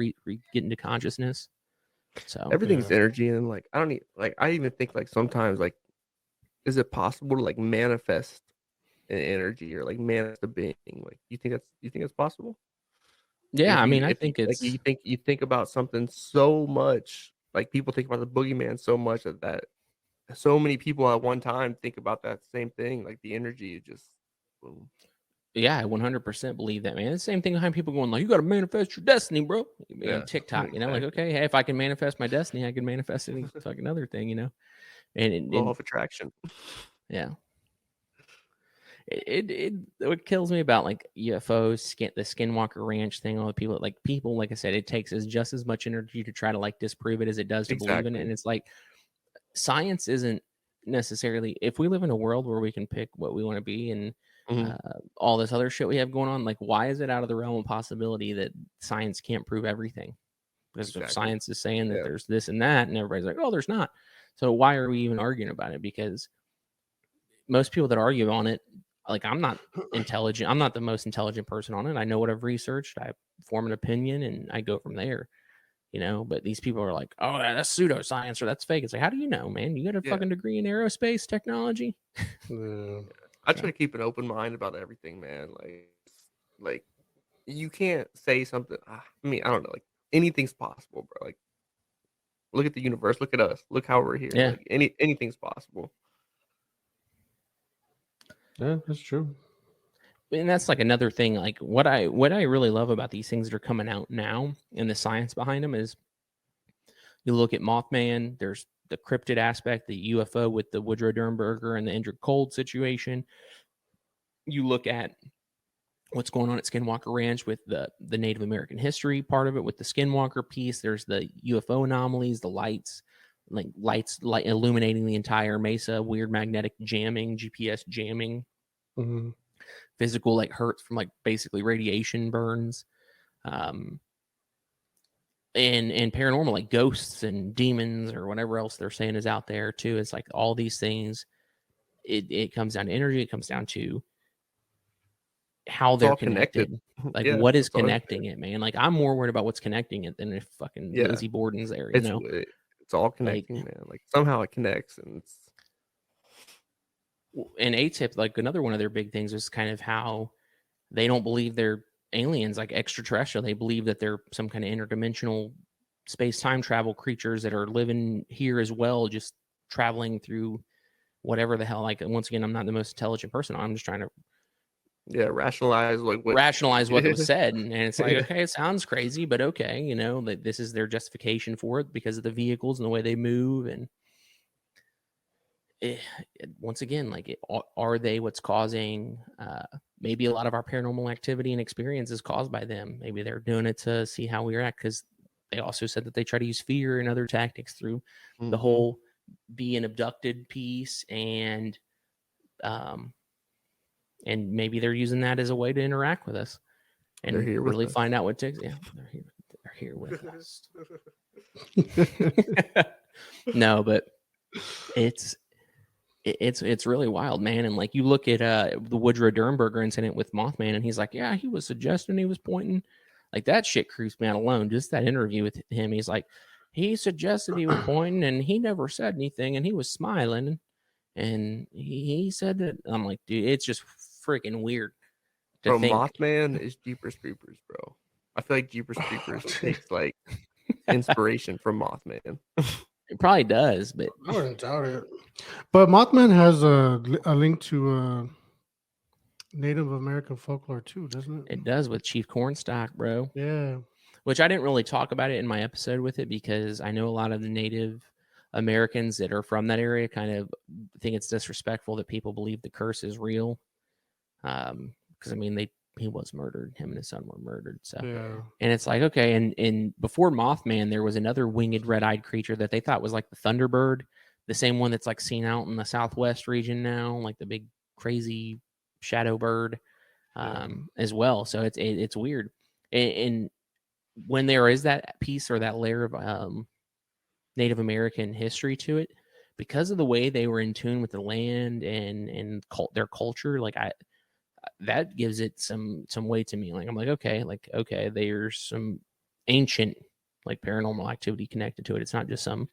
get into consciousness. So everything's energy, and like I don't need like I even think like sometimes like is it possible to like manifest an energy or like manifest a being? Like you think that's possible? yeah, I mean, I If think like it's you think about something so much, like people think about the boogeyman so much that so many people at one time think about that same thing, like the energy just boom. yeah, I 100% believe that, man. It's the same thing behind people going like, you got to manifest your destiny, bro. Yeah, TikTok, like, okay, hey, if I can manifest my destiny, I can manifest any fucking other thing, and Law of attraction. yeah. What kills me about like UFOs, the Skinwalker Ranch thing, all the people, like I said, it takes just as much energy to try to like disprove it as it does to believe in it. And it's like science isn't necessarily, if we live in a world where we can pick what we want to be and all this other shit we have going on, like why is it out of the realm of possibility that science can't prove everything? Because if science is saying that there's this and that, and everybody's like, oh, there's not. So why are we even arguing about it? Because most people that argue on it, like I'm not intelligent. I'm not the most intelligent person on it. I know what I've researched. I form an opinion and I go from there, But these people are like, oh, that's pseudoscience or that's fake. It's like, how do you know, man? You got a fucking degree in aerospace technology? I try to keep an open mind about everything, man. Like you can't say something. I mean, I don't know. Like anything's possible, bro. Like look at the universe. Look at us. Look how we're here. Yeah. Like anything's possible. Yeah, that's true. And that's like another thing. Like what I really love about these things that are coming out now and the science behind them is you look at Mothman, there's the cryptid aspect, the UFO with the Woodrow Dernberger and the Indrid Cold situation. You look at what's going on at Skinwalker Ranch with the Native American history part of it, with the Skinwalker piece. There's the UFO anomalies, the lights illuminating the entire mesa, weird magnetic jamming, GPS jamming, physical like hurts from like basically radiation burns, and paranormal like ghosts and demons or whatever else they're saying is out there too. It's like all these things. It comes down to energy. It comes down to how they're connected. Like what is connecting it, man? Like I'm more worried about what's connecting it than if fucking Lizzie Borden's there, you know? It's all connecting, man. Like somehow it connects, and ATIP, like another one of their big things is kind of how they don't believe they're aliens, like extraterrestrial. They believe that they're some kind of interdimensional space-time travel creatures that are living here as well, just traveling through whatever the hell. Like once again, I'm not the most intelligent person. I'm just trying to rationalize what was said, and it's like, okay, it sounds crazy, but okay, you know, that this is their justification for it because of the vehicles and the way they move. And once again, like, are they what's causing maybe a lot of our paranormal activity and experience is caused by them? Maybe they're doing it to see how we react, because they also said that they try to use fear and other tactics through the whole being abducted piece, and maybe they're using that as a way to interact with us and really find out what takes. Yeah, they're here with us. No, but it's really wild, man. And like you look at the Woodrow Dernberger incident with Mothman, and he's like, yeah, he was suggesting, he was pointing, like that shit creeps me out alone. Just that interview with him, he's like, he suggested he was pointing, and he never said anything, and he was smiling. And he said that. I'm like, dude, it's just freaking weird to think. Mothman is Jeepers Creepers, bro. I feel like Jeepers Creepers takes like inspiration from Mothman. It probably does, but I wouldn't doubt it. But Mothman has a link to Native American folklore too, doesn't it? It does, with Chief Cornstalk, bro. Yeah. Which I didn't really talk about it in my episode with it, because I know a lot of the Native Americans that are from that area kind of think it's disrespectful that people believe the curse is real. Because I mean, he was murdered. Him and his son were murdered. So, and it's like, okay. And before Mothman, there was another winged red-eyed creature that they thought was like the Thunderbird, the same one that's like seen out in the Southwest region now, like the big crazy shadow bird, as well. So it's weird. And when there is that piece or that layer of Native American history to it, because of the way they were in tune with the land and their culture, like that gives it some weight to me. Like I'm like, okay, there's some ancient like paranormal activity connected to it. It's not just some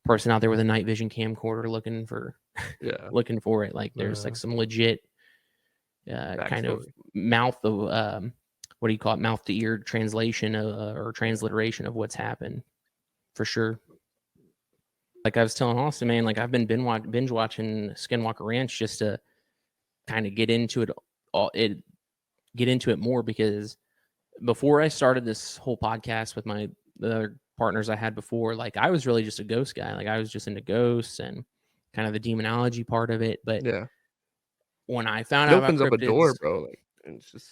person out there with a night vision camcorder looking for it. Like there's like some legit kind of mouth of what do you call it, mouth to ear translation or transliteration of what's happened, for sure. Like I was telling Austin, man, like I've been binge watching Skinwalker Ranch just to kind of get into it more, because before I started this whole podcast with the other partners I had before, like I was really just a ghost guy. Like I was just into ghosts and kind of the demonology part of it. But when I found out about opens up a door, bro. Like, and it's just,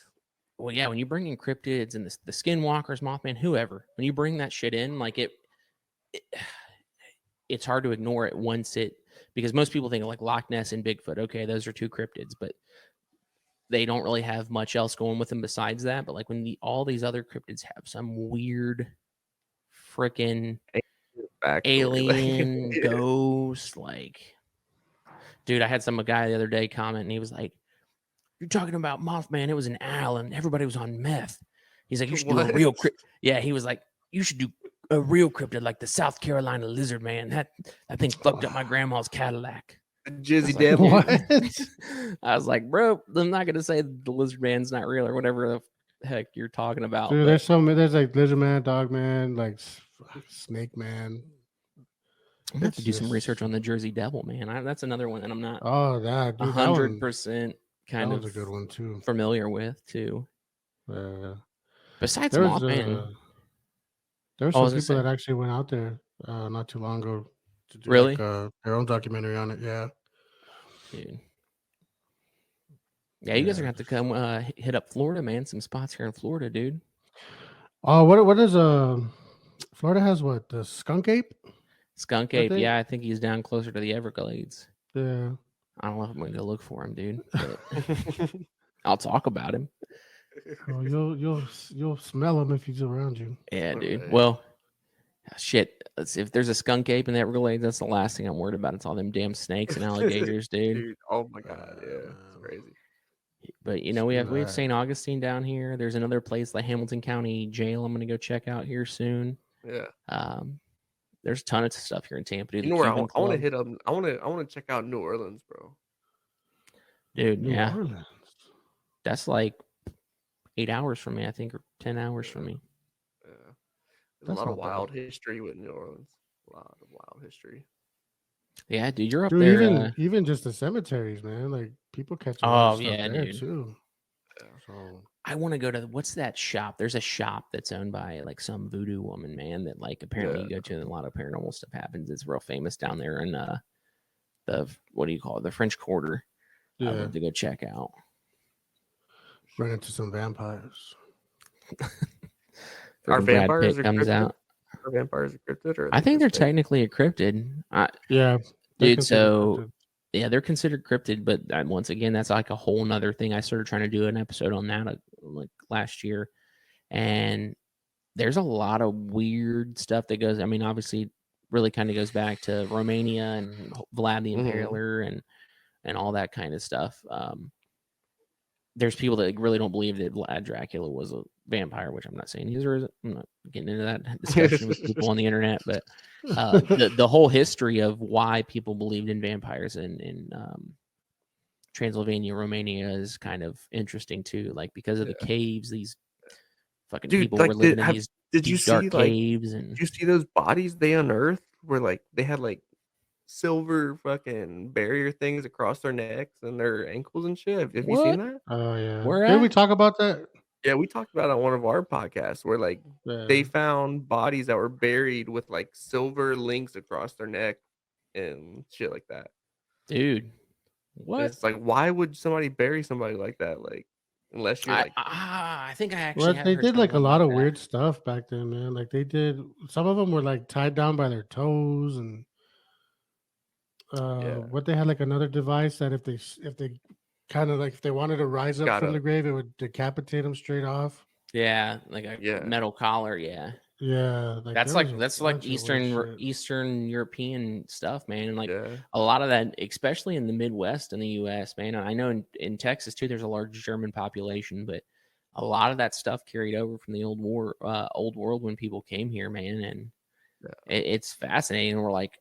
well, yeah, when you bring in cryptids and the Skinwalkers, Mothman, whoever, when you bring that shit in, like it's hard to ignore it because most people think of like Loch Ness and Bigfoot. Okay, those are two cryptids, but they don't really have much else going with them besides that. But like when all these other cryptids have some weird freaking alien ghost, like, dude, I had a guy the other day comment, and he was like, "You're talking about Mothman? It was an owl, and everybody was on meth." He's like, "You should do a real cryptid." Yeah, he was like, "You should do a real cryptid like the South Carolina lizard man. That thing fucked up my grandma's Cadillac." Jizzy devil. What? I was like, bro, I'm not gonna say the lizard man's not real or whatever the heck you're talking about. Dude, there's like lizard man, dog man, like snake man. I'm gonna have to do some research on the Jersey Devil, man. That's another one that I'm not. Oh, that 100%. kind that of was a good one too. familiar with too. Besides There was Mothman, there were Oh, I some was gonna people say, that actually went out there not too long ago to do really, their own documentary on it. Yeah, dude. Yeah, you guys are yeah. gonna have to come hit up Florida, man. Some spots here in Florida, dude. Oh, what is Florida has what, the skunk ape? Skunk I Ape. think. Yeah, I think he's down closer to the Everglades. Yeah. I don't know if I'm gonna go look for him, dude. But I'll talk about him. Oh, you'll smell him if he's around you. Yeah, dude. Right. Well, shit. If there's a skunk ape in the Everglades, that's the last thing I'm worried about. It's all them damn snakes and alligators, dude. Dude, oh my god, yeah, it's Man. crazy. But you know, we have Right. St. Augustine down here. There's another place like Hamilton County Jail. I'm gonna go check out here soon. Yeah, There's tons of stuff here in Tampa. Dude, you the know where Cuban I want to Club. hit up. I want to check out New Orleans, bro. Dude. New Yeah, Orleans. that's like 8 hours from me, I think, or 10 hours from me. Yeah, there's That's a lot of not bad. wild history with New Orleans. A lot of wild history. Yeah, dude, you're up Dude, there. even just the cemeteries, man. Like people catch a lot Oh of stuff yeah, there dude. too. Yeah. So I want to go to what's that shop? There's a shop that's owned by like some voodoo woman, man. That like apparently you go to and a lot of paranormal stuff happens. It's real famous down there in the what do you call it? The French Quarter. I'd yeah, love to go check out. run into some vampires. Are Freaking Brad vampires Pitt comes encrypted? out. Are vampires encrypted? Or are I they think they're just fake? technically encrypted. Yeah, they're Dude, considered so cryptid. yeah, they're considered cryptid, but once again, that's like a whole nother thing. I started trying to do an episode on that like last year, and there's a lot of weird stuff that goes. I mean, obviously, really kind of goes back to Romania and Vlad the Impaler and all that kind of stuff. There's people that really don't believe that Vlad Dracula was a vampire, which I'm not saying he's or isn't. I'm not getting into that discussion with people on the internet, but the whole history of why people believed in vampires in Transylvania, Romania is kind of interesting too. Like because of the caves, these fucking Dude, people like, were living in these did you deep, dark see like? caves, and Did you see those bodies they unearthed? Where like they had like silver fucking barrier things across their necks and their ankles and shit. Have you seen what? that? Oh yeah. Where Did we at? talk about that? Yeah, we talked about it on one of our podcasts where like they Yeah. found bodies that were buried with like silver links across their neck and shit like that. Dude, And what? it's like, why would somebody bury somebody like that? Like, unless you're like, I think I actually Well, have they heard did like a something lot about of that. weird stuff back then, man. Like they did, some of them were like tied down by their toes, and what they had like another device that if they kind of like if they wanted to rise up Got from up. the grave, it would decapitate them straight off. Yeah, like a Yeah. metal collar. Yeah, Yeah, that's there was like a bunch of weird shit. Eastern European stuff, man. And like yeah, a lot of that, especially in the Midwest in the U.S., man. And I know in Texas too, there's a large German population, but a lot of that stuff carried over from the old world when people came here, man. And it's fascinating. We're like,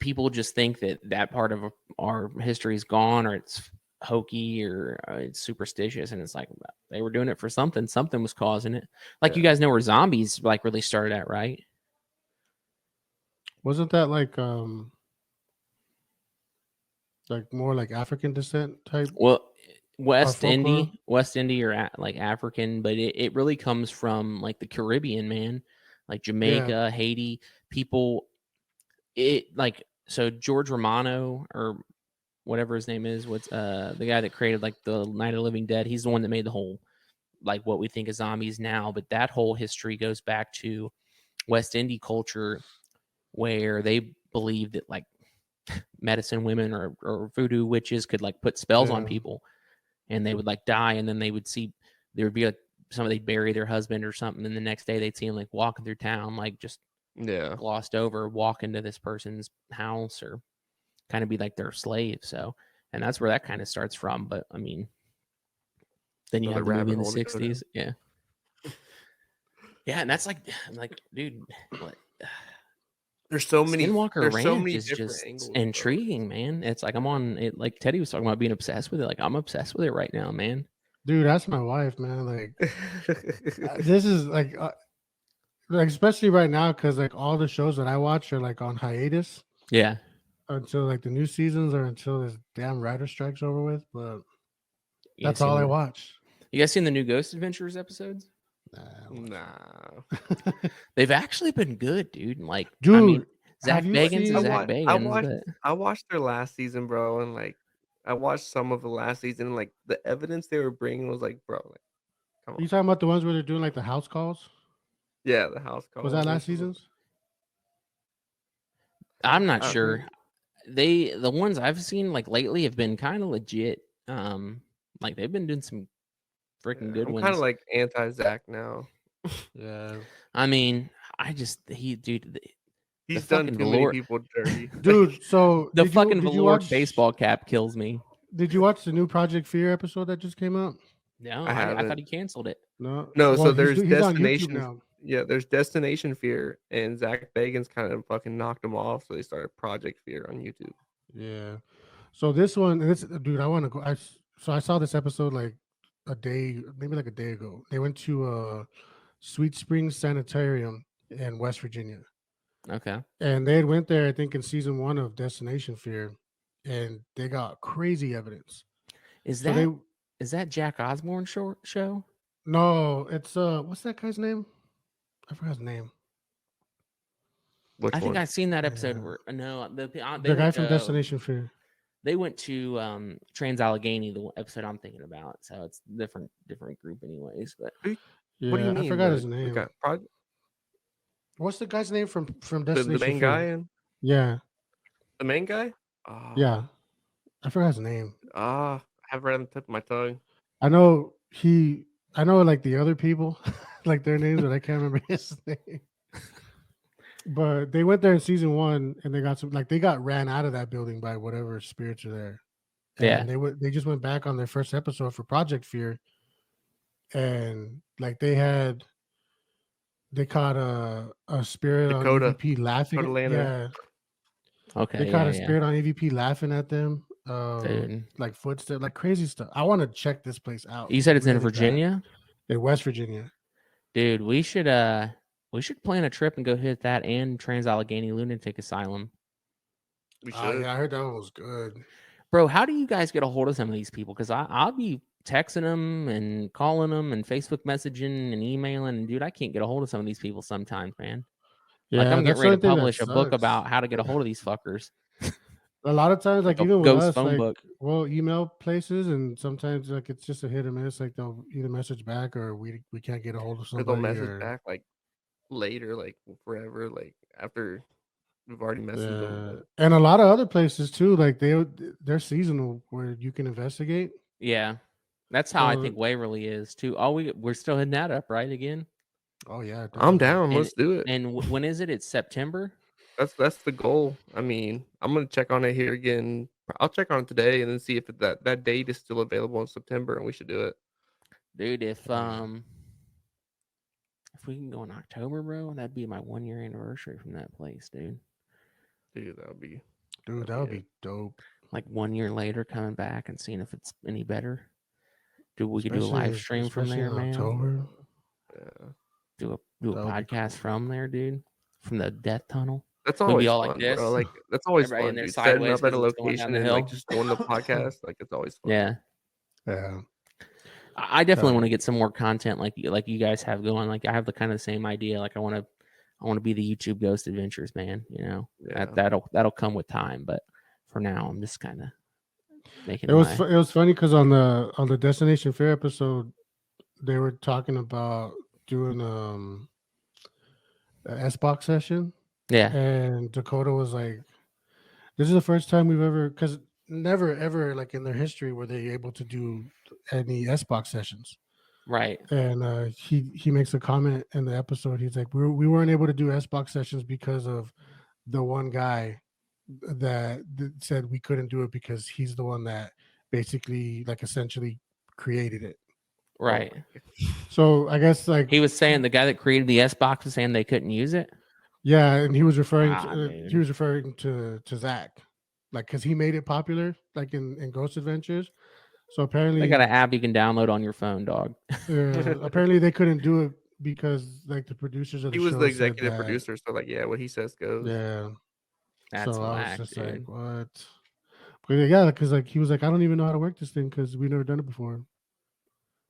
people just think that part of our history is gone, or it's hokey, or it's superstitious, and it's like they were doing it for something. Something was causing it. Like you guys know where zombies like really started at, right? Wasn't that like more like African descent type? Well, West folklore? Indie, or like African, but it really comes from like the Caribbean, man, like Jamaica, Haiti, people. It like so George Romano or whatever his name is, what's the guy that created like the Night of the Living Dead. He's the one that made the whole like what we think of zombies now, but that whole history goes back to West Indie culture, where they believed that like medicine women or voodoo witches could like put spells on people, and they would like die, and then they would there would be like somebody bury their husband or something, and the next day they'd see him like walking through town, like just glossed over, walk into this person's house, or kind of be like their slave. So, and that's where that kind of starts from. But I mean, then you have the movie in the 60s. Yeah. Yeah. And that's like, dude, what? There's so many Skinwalker Ranch so many is just angles, intriguing, man. It's like I'm on it. Like Teddy was talking about being obsessed with it. Like I'm obsessed with it right now, man. Dude, that's my wife, man. Like this is like especially right now, because like all the shows that I watch are like on hiatus. Yeah. until like the new seasons or until this damn writer strike's over with. But You guys that's all seen I the- watch. You guys seen the new Ghost Adventures episodes? Nah. They've actually been good, dude. Like, Dude, I mean, Zach have you Bagans seen- is Zach Bagans, but I watched their last season, bro, and like I watched some of the last season, and like the evidence they were bringing was like, bro, like, come Are you on. talking about the ones where they're doing like the house calls? Yeah, the house call. Was that last season's? I'm not I sure. The ones I've seen like lately have been kind of legit. Like they've been doing some freaking good I'm ones. kind of like anti-Zach now. Yeah. I mean, dude, He's The done fucking too velour- many people dirty. Dude, so the did fucking you velour watch baseball cap kills me. Did you watch the new Project Fear episode that just came out? No, I I haven't. thought he canceled it. No. No, so Well, there's he's on YouTube Destination. now. Yeah, there's Destination Fear, and Zach Bagans kind of fucking knocked him off, so they started Project Fear on YouTube. Yeah. So this one, dude, I want to go. I saw this episode like maybe like a day ago. They went to Sweet Springs Sanitarium in West Virginia, Okay. and they had went there, I think, in season 1 of Destination Fear, and they got crazy evidence. Is So that is that Jack Osborne show? No, it's what's that guy's name? I forgot his name. Which I think one? I've seen that episode Yeah. where no, they The guy went from to- Destination Fear. They went to Trans Allegheny, the episode I'm thinking about. So it's different group, anyways. But Yeah, What do you mean? I forgot the- his the name. guy- What's the guy's name from the Destination main Fear? guy and Yeah, the main guy? Oh, yeah. I forgot his name. I have it on the tip of my tongue. I know like the other people, like their names, but I can't remember his name. But they went there in season 1 and they got ran out of that building by whatever spirits are there. Yeah. And they just went back on their first episode for Project Fear. And like they caught a spirit Dakota. on EVP laughing. Dakota Lander. Yeah. okay, They caught yeah, a spirit on EVP laughing at them. Dude. Like footsteps, like crazy stuff. I want to check this place out. You said it's in really bad. Virginia, In West Virginia. dude. We should plan a trip and go hit that and Trans Allegheny Lunatic Asylum, We should. Yeah, I heard that one was good. bro. How do you guys get a hold of some of these people? Because I'll be texting them and calling them and Facebook messaging and emailing, and dude, I can't get a hold of some of these people sometimes, man. Yeah, Like I'm that's getting ready the to only thing publish that a book sucks. about how to get a hold of these fuckers. A lot of times, like a even with ghost us, phone like book. we'll email places, and sometimes like it's just a hit or miss. Like they'll either message back or we can't get a hold of They'll somebody. message or- back like later, like forever, like after we've already messaged them. And a lot of other places too. Like they're seasonal where you can investigate. Yeah, that's how I So- think Waverly is too. Oh, we're still hitting that up, right? Again. Oh yeah, I'm definitely. down. And- Let's do it. And when is it? It's September. That's the goal. I mean, I'm gonna check on it here again. I'll check on it today and then see if that date is still available in September, and we should do it. Dude, if we can go in October, bro, that'd be my 1-year anniversary from that place, dude. Dude, that would be. Dude, that would be dope. Like 1 year later, coming back and seeing if it's any better. Dude, we could do a Especially- live stream from especially there, in man. October. Yeah. Do a That would be podcast from there, dude. From the death tunnel. That's We'd be always all fun, like this. bro. Like that's always Everybody in fun. there Dude. Setting sideways up at a 'cause it's going down location the and like hill. just doing the podcast, like it's always fun. Yeah. Yeah. I definitely Yeah. want to get some more content like you guys have going. Like I have the kind of the same idea. Like I want to be the YouTube Ghost Adventures, man. You know, Yeah. that'll come with time. But for now, I'm just kind of making It was funny because on the Destination Fair episode, they were talking about doing an S-Box session, yeah. and Dakota was like, "This is the first time we've ever, because never ever like in their history were they able to do any S-Box sessions." Right. And he makes a comment in the episode. He's like, we weren't able to do S-Box sessions because of the one guy that said we couldn't do it because he's the one that basically like essentially created it. Right. So I guess like He was saying the guy that created the S box was saying they couldn't use it. yeah, and he was referring dude. to Zach, like because he made it popular like in Ghost Adventures. So apparently They got an app you can download on your phone, dog. apparently they couldn't do it because like the producers of the He was show the said executive that- producer, so like yeah, what he says goes. Yeah. That's So I was whack, just dude. like, what? But yeah, because like he was like, I don't even know how to work this thing because we've never done it before.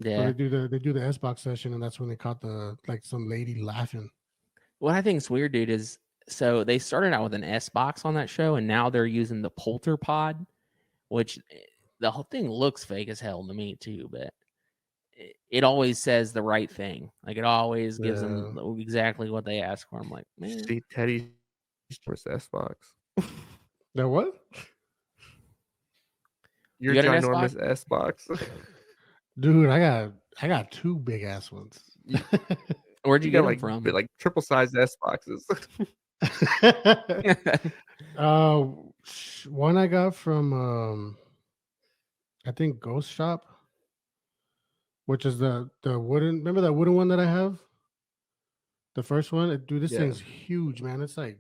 So Yeah. they do the S-Box session, and that's when they caught some lady laughing. What I think is weird, dude, is so they started out with an S box on that show, and now they're using the Polter Pod, which the whole thing looks fake as hell to me too, but it always says the right thing. Like it always gives them exactly what they ask for. I'm like, man, See Teddy's S-Box. That what? Your got an ginormous S-Box? S-Box. Dude, I got two big ass ones. Where'd you got get them like from? like triple sized S-Boxes. One I got from I think Ghost Shop, which is the wooden. Remember that wooden one that I have? The first one, dude. This Yeah. thing's huge, man. It's like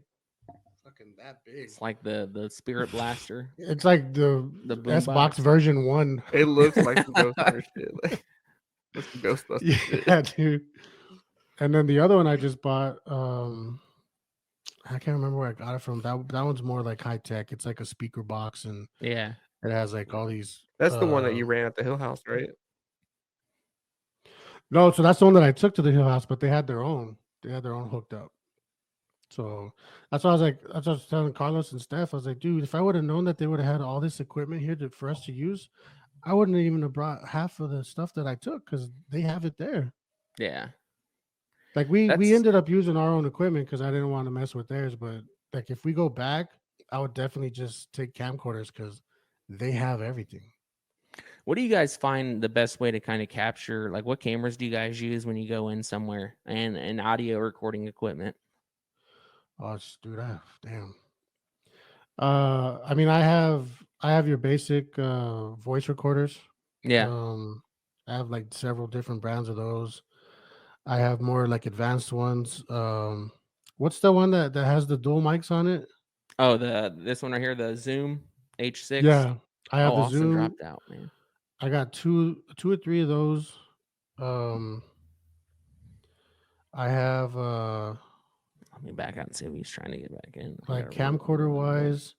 fucking that big. It's like the Spirit Blaster. It's like the boom S box box. version 1. It looks like some Ghostbuster shit. Like, that's some Ghostbuster shit. Yeah, dude. And then the other one I just bought, I can't remember where I got it from. That one's more like high tech. It's like a speaker box, and Yeah. it has like all these. That's the one that you ran at the Hill House, right? No, so that's the one that I took to the Hill House, but they had their own. They had their own hooked up. So that's why I was like, that's what I was telling Carlos and Steph. I was like, dude, if I would have known that they would have had all this equipment here for us to use, I wouldn't even have brought half of the stuff that I took because they have it there. Yeah. Like we ended up using our own equipment because I didn't want to mess with theirs. But like if we go back, I would definitely just take camcorders because they have everything. What do you guys find the best way to kind of capture? Like, what cameras do you guys use when you go in somewhere and audio recording equipment? Oh, dude, damn. I mean, I have your basic voice recorders. Yeah. I have like several different brands of those. I have more like advanced ones. What's the one that has the dual mics on it? Oh, this one right here, the Zoom H6. Yeah, I have the Austin Zoom. dropped out, man. I got two or three of those. I have Let me back out and see if he's trying to get back in. like camcorder wise.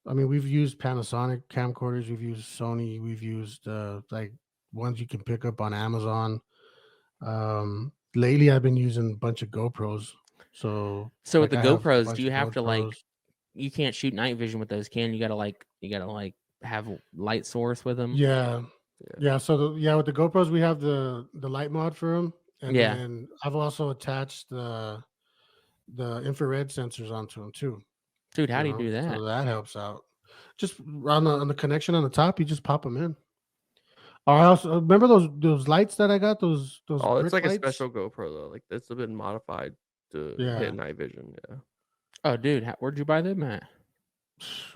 I mean, we've used Panasonic camcorders. We've used Sony. We've used like ones you can pick up on Amazon. Lately I've been using a bunch of GoPros. So with the GoPros, do you have to like? You can't shoot night vision with those, can you? You gotta have light source with them. Yeah. So with the GoPros we have the light mod for them, and then I've also attached the infrared sensors onto them too. Dude, how do you do that? So that helps out. Just on the connection on the top, you just pop them in. I also remember those lights that I got. Those Oh, it's like lights? a special GoPro though. Like it's been modified to hit night vision. Yeah. Oh, dude, where'd you buy them at?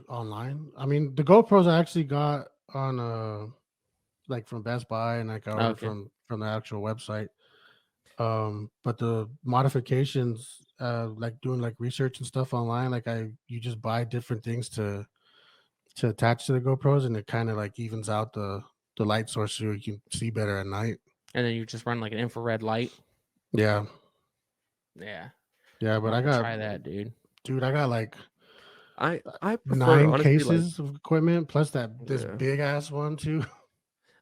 Online. I mean, the GoPros I actually got on like from Best Buy, and I got from the actual website. But the modifications, like doing like research and stuff online, like you just buy different things to attach to the GoPros, and it kind of like evens out the light source so you can see better at night. And then you just run like an infrared light. Yeah. But I got try that, dude. Dude, I got like I prefer 9 cases of equipment plus this big ass one too.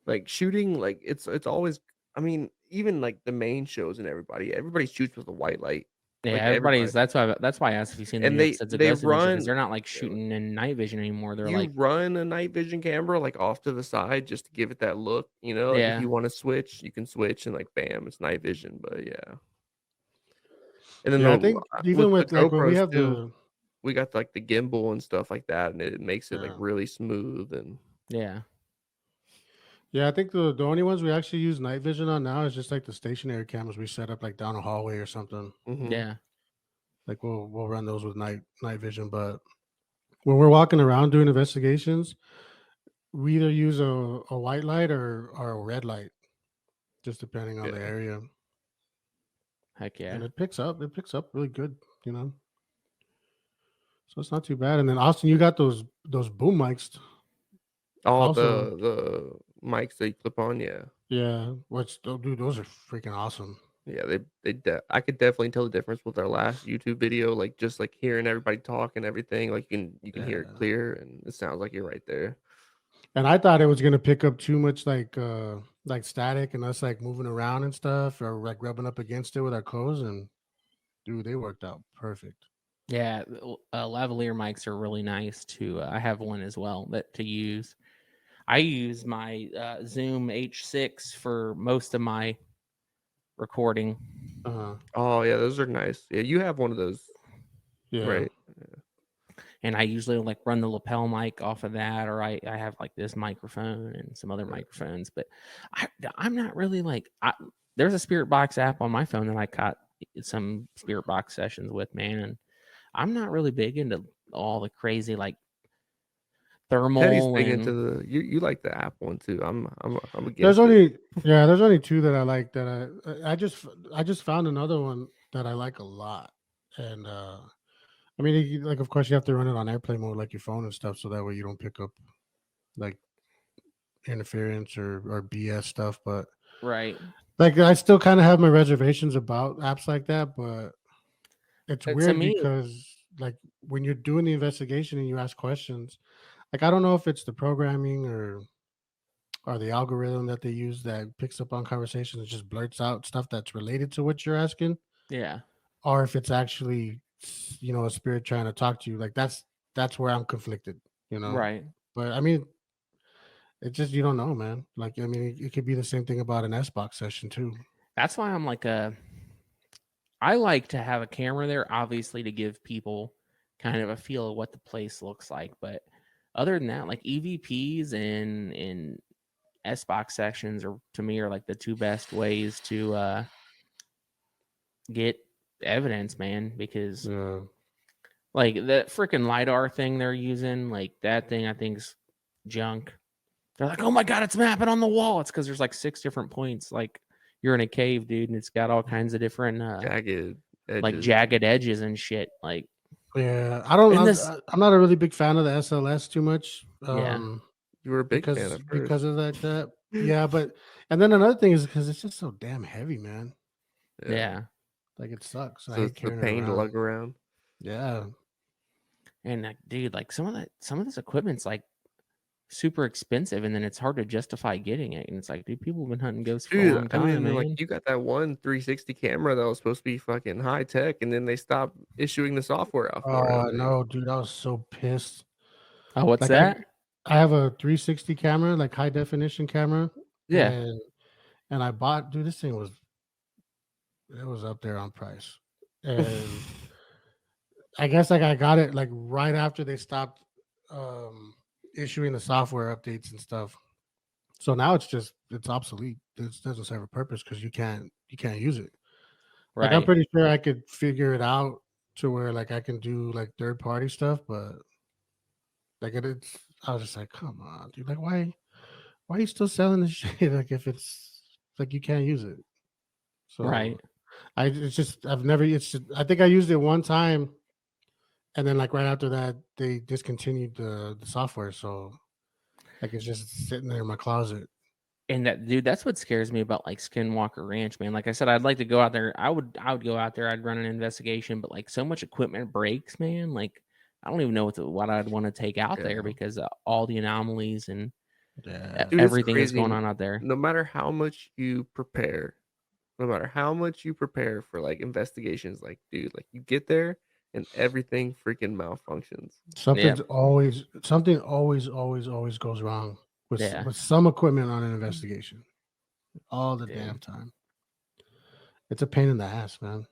Like shooting, like it's always. I mean, even like the main shows and everybody shoots with a white light. Yeah, like everybody's. That's why I asked if you've seen the new episodes of Basin, because they're not like shooting in night vision anymore. They're like run a night vision camera like off to the side just to give it that look. You know, like if you want to switch, you can switch and like bam, it's night vision. But yeah. And then I think even with like when we have we got like the gimbal and stuff like that, and it makes it like really smooth and I think the only ones we actually use night vision on now is just like the stationary cameras we set up like down a hallway or something. Mm-hmm. Like we'll run those with night vision, but when we're walking around doing investigations, we either use a white light or a red light, just depending on the area. Heck yeah. And it picks up really good, you know. So it's not too bad. And then Austin, you got those boom mics. Oh, the mics that you clip on, Yeah, which dude, those are freaking awesome. Yeah, I could definitely tell the difference with our last YouTube video, like just like hearing everybody talk and everything. Like you can hear it Yeah. clear, and it sounds like you're right there. And I thought it was gonna pick up too much like static and us like moving around and stuff or like rubbing up against it with our clothes. And dude, they worked out perfect. Yeah, lavalier mics are really nice too. I have one as well that to use. I use my Zoom H6 for most of my recording. Uh-huh. Oh yeah, those are nice. Yeah, you have one of those, Yeah. right? And I usually like run the lapel mic off of that, or I have like this microphone and some other microphones. But I'm not really like there's a Spirit Box app on my phone that I caught some Spirit Box sessions with, man. And I'm not really big into all the crazy like Teddy's thermal big into and the you like the app one too. I'm There's against it. there's only two that I like that I just found another one that I like a lot. And I mean like of course you have to run it on airplane mode like your phone and stuff so that way you don't pick up like interference or BS stuff. But right. like I still kind of have my reservations about apps like that, but it's To weird me, because like when you're doing the investigation and you ask questions, like I don't know if it's the programming or the algorithm that they use that picks up on conversations and just blurts out stuff that's related to what you're asking, yeah, or if it's actually a spirit trying to talk to you. Like that's where I'm conflicted, you know. right. But I mean, it just you don't know, man. Like I mean, it could be the same thing about an S box session too. That's why I'm like I like to have a camera there, obviously, to give people kind of a feel of what the place looks like. But other than that, like EVPs and S box sections are to me are like the two best ways to get evidence, man. Because Yeah. like that freaking LiDAR thing they're using, like that thing I think's junk. They're like, oh my god, it's mapping on the wall. It's because there's like 6 different points. Like you're in a cave, dude, and it's got all kinds of different Jagged like edges. jagged edges and shit. Like Yeah, in this, I'm not a really big fan of the SLS too much. yeah, You were a big fan at first. Because of that. Yeah, but and then another thing is because it's just so damn heavy, man. yeah. Like it sucks. I So hate it's the carrying it pain to around. lug around. Yeah. And like, dude, like some of this equipment's like super expensive, and then it's hard to justify getting it. And it's like, dude, people have been hunting ghosts for a Dude, long I time, mean, like man. you got that one 360 camera that was supposed to be fucking high tech, and then they stopped issuing the software out for it. Oh Like, no, dude, I was so pissed. Oh, what's Like that? I have a 360 camera, like high definition camera, Yeah, and I bought, dude, this thing was it was up there on price. And I guess like I got it like right after they stopped issuing the software updates and stuff. So now it's obsolete. It doesn't serve a purpose because you can't use it. Like I'm right. pretty sure I could figure it out to where like I can do like third party stuff, but like it's I was just like, come on, dude. Like why are you still selling this shit? Like if it's like you can't use it. So Right. it's just I've never it's just, I think I used it one time and then like right after that they discontinued the software. So like it's just sitting there in my closet. And that, dude, that's what scares me about like Skinwalker Ranch, man. Like I said, I'd like to go out there. I would go out there. I'd run an investigation, but like so much equipment breaks, man. Like I don't even know what I'd want to take out there yeah. because all the anomalies and Yeah. Dude, it's everything that's crazy. going on out there. No matter how much you prepare, for like investigations, like dude, like you get there and everything freaking malfunctions. Something always goes wrong Yeah. with some equipment on an investigation. All the Dude. damn time. It's a pain in the ass, man.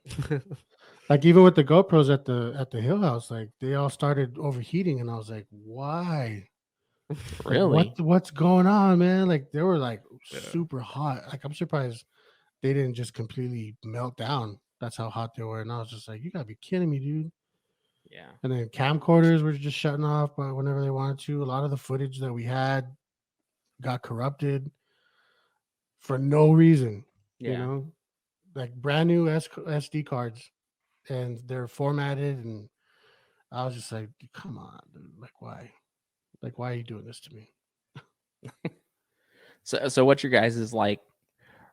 Like even with the GoPros at the Hill House, like they all started overheating, and I was like, why? Like Really? what's going on, man? Like they were like Yeah. super hot. Like I'm surprised they didn't just completely melt down. That's how hot they were. And I was just like, you gotta be kidding me, dude. Yeah. And then camcorders were just shutting off but whenever they wanted to. A lot of the footage that we had got corrupted for no reason, Yeah. like brand new SD cards, and they're formatted. And I was just like, come on, dude. Like, why? Like, why are you doing this to me? So what's your guys' is like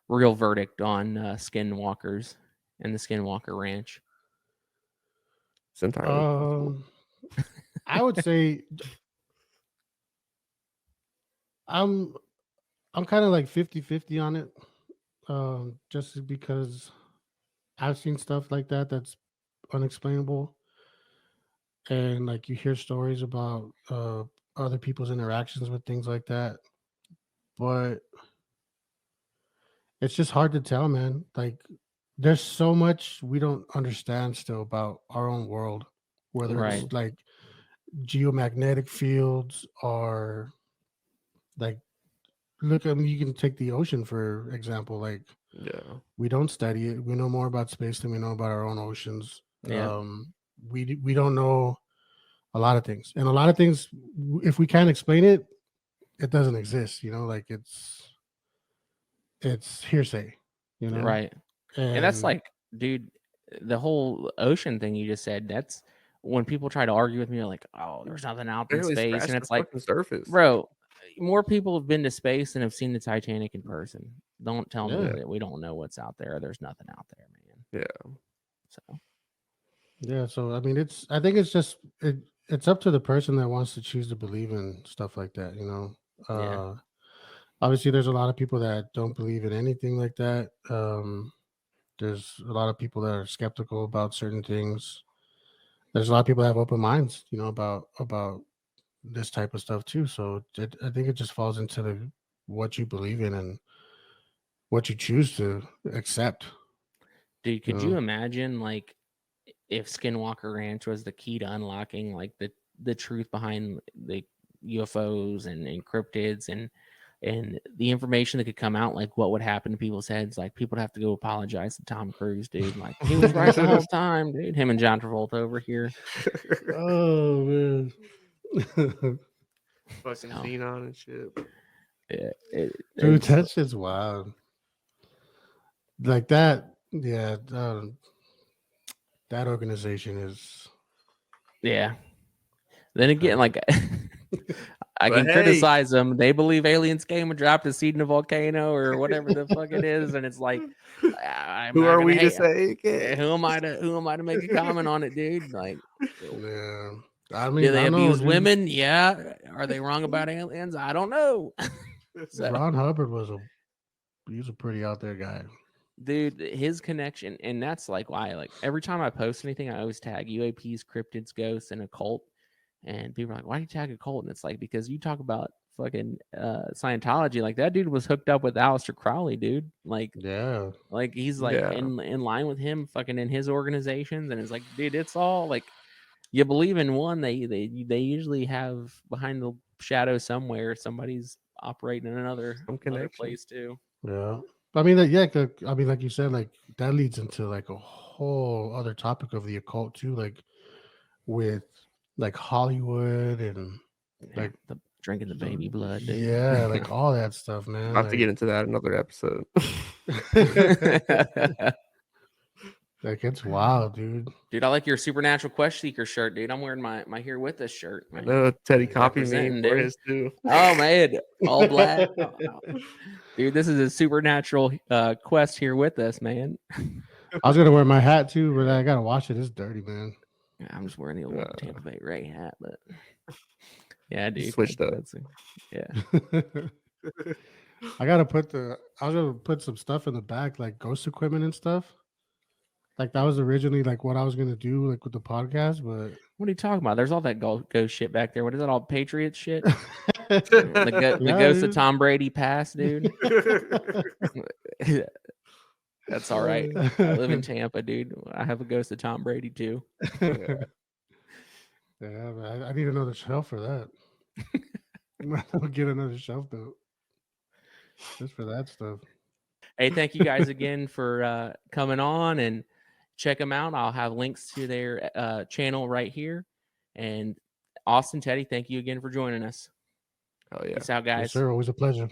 real verdict on Skinwalkers and the Skinwalker Ranch? It's entirely I would say I'm kind of like 50-50 on it. Just because I've seen stuff like that that's unexplainable, and like you hear stories about other people's interactions with things like that, but it's just hard to tell, man. Like there's so much we don't understand still about our own world, whether Right. it's like geomagnetic fields or like look, I mean, you can take the ocean for example. Like yeah. we don't study it. We know more about space than we know about our own oceans. Yeah. We don't know a lot of things, and a lot of things, if we can't explain it, it doesn't exist. You know, like it's hearsay. You know, Right. And that's like, dude, the whole ocean thing you just said, that's when people try to argue with me, they're like, oh, there's nothing out in Barely space. scratched And the it's like, fucking surface. bro, more people have been to space than have seen the Titanic in person. Don't tell me Yeah. that we don't know what's out there. There's nothing out there, man. Yeah. So Yeah, so I mean, I think it's just it's up to the person that wants to choose to believe in stuff like that. You know, Yeah. Obviously, there's a lot of people that don't believe in anything like that. There's a lot of people that are skeptical about certain things. There's a lot of people that have open minds, you know, about this type of stuff too. So I think it just falls into what you believe in and what you choose to accept. dude, could you imagine like if Skinwalker Ranch was the key to unlocking like the truth behind the UFOs and cryptids and the information that could come out, like what would happen to people's heads? Like people would have to go apologize to Tom Cruise, dude. Like he was right the whole time, dude. Him and John Travolta over here. Oh man. Fucking xenon and shit. Yeah, Dude, that shit's wild. Like that, yeah. That organization is. Yeah. Then again, like I But can hey. criticize them. They believe aliens came and dropped a seed in a volcano or whatever the fuck it is, and it's like, Who are we to say? Who am I to make a comment on it, dude? Like, Yeah. I mean, do they I know, abuse dude. women? Yeah. Are they wrong about aliens? I don't know. So, Ron Hubbard he was a pretty out there guy. dude, his connection, and that's like why, like every time I post anything, I always tag UAPs, cryptids, ghosts, and occult. And people are like, why do you tag occult? And it's like, because you talk about fucking Scientology, like that dude was hooked up with Aleister Crowley, dude. Like, Yeah. like he's like in line with him, fucking in his organizations, and it's like, dude, it's all like you believe in one, they usually have behind the shadow somewhere somebody's operating in another place too. Yeah. I mean, like you said, like that leads into like a whole other topic of the occult too, like with like Hollywood and like the drinking the baby blood, dude. Yeah, like all that stuff, man. I'll have to get into that in another episode. Like it's wild, dude. Dude, I like your Supernatural Quest Seeker shirt, dude. I'm wearing my Here With Us shirt. I know Teddy copied me for his too. Oh man, all black. Dude, this is a Supernatural Quest Here With Us, man. I was gonna wear my hat too, but I gotta wash it. It's dirty, man. Yeah, I'm just wearing the old Tampa Bay Ray hat, but yeah, dude. Switched up. Yeah. I was gonna put some stuff in the back, like ghost equipment and stuff. Like that was originally like what I was gonna do, like with the podcast. But what are you talking about? There's all that ghost shit back there. What is that? All Patriots shit? The ghost of Tom Brady passed, dude. That's all right. I live in Tampa, dude. I have a ghost of Tom Brady too. Yeah, man, I need another shelf for that. I'll get another shelf built just for that stuff. Hey, thank you guys again for coming on, and check them out. I'll have links to their channel right here. And Austin, Teddy, thank you again for joining us. Oh yeah. Peace out, guys. Yes, sir. Always a pleasure.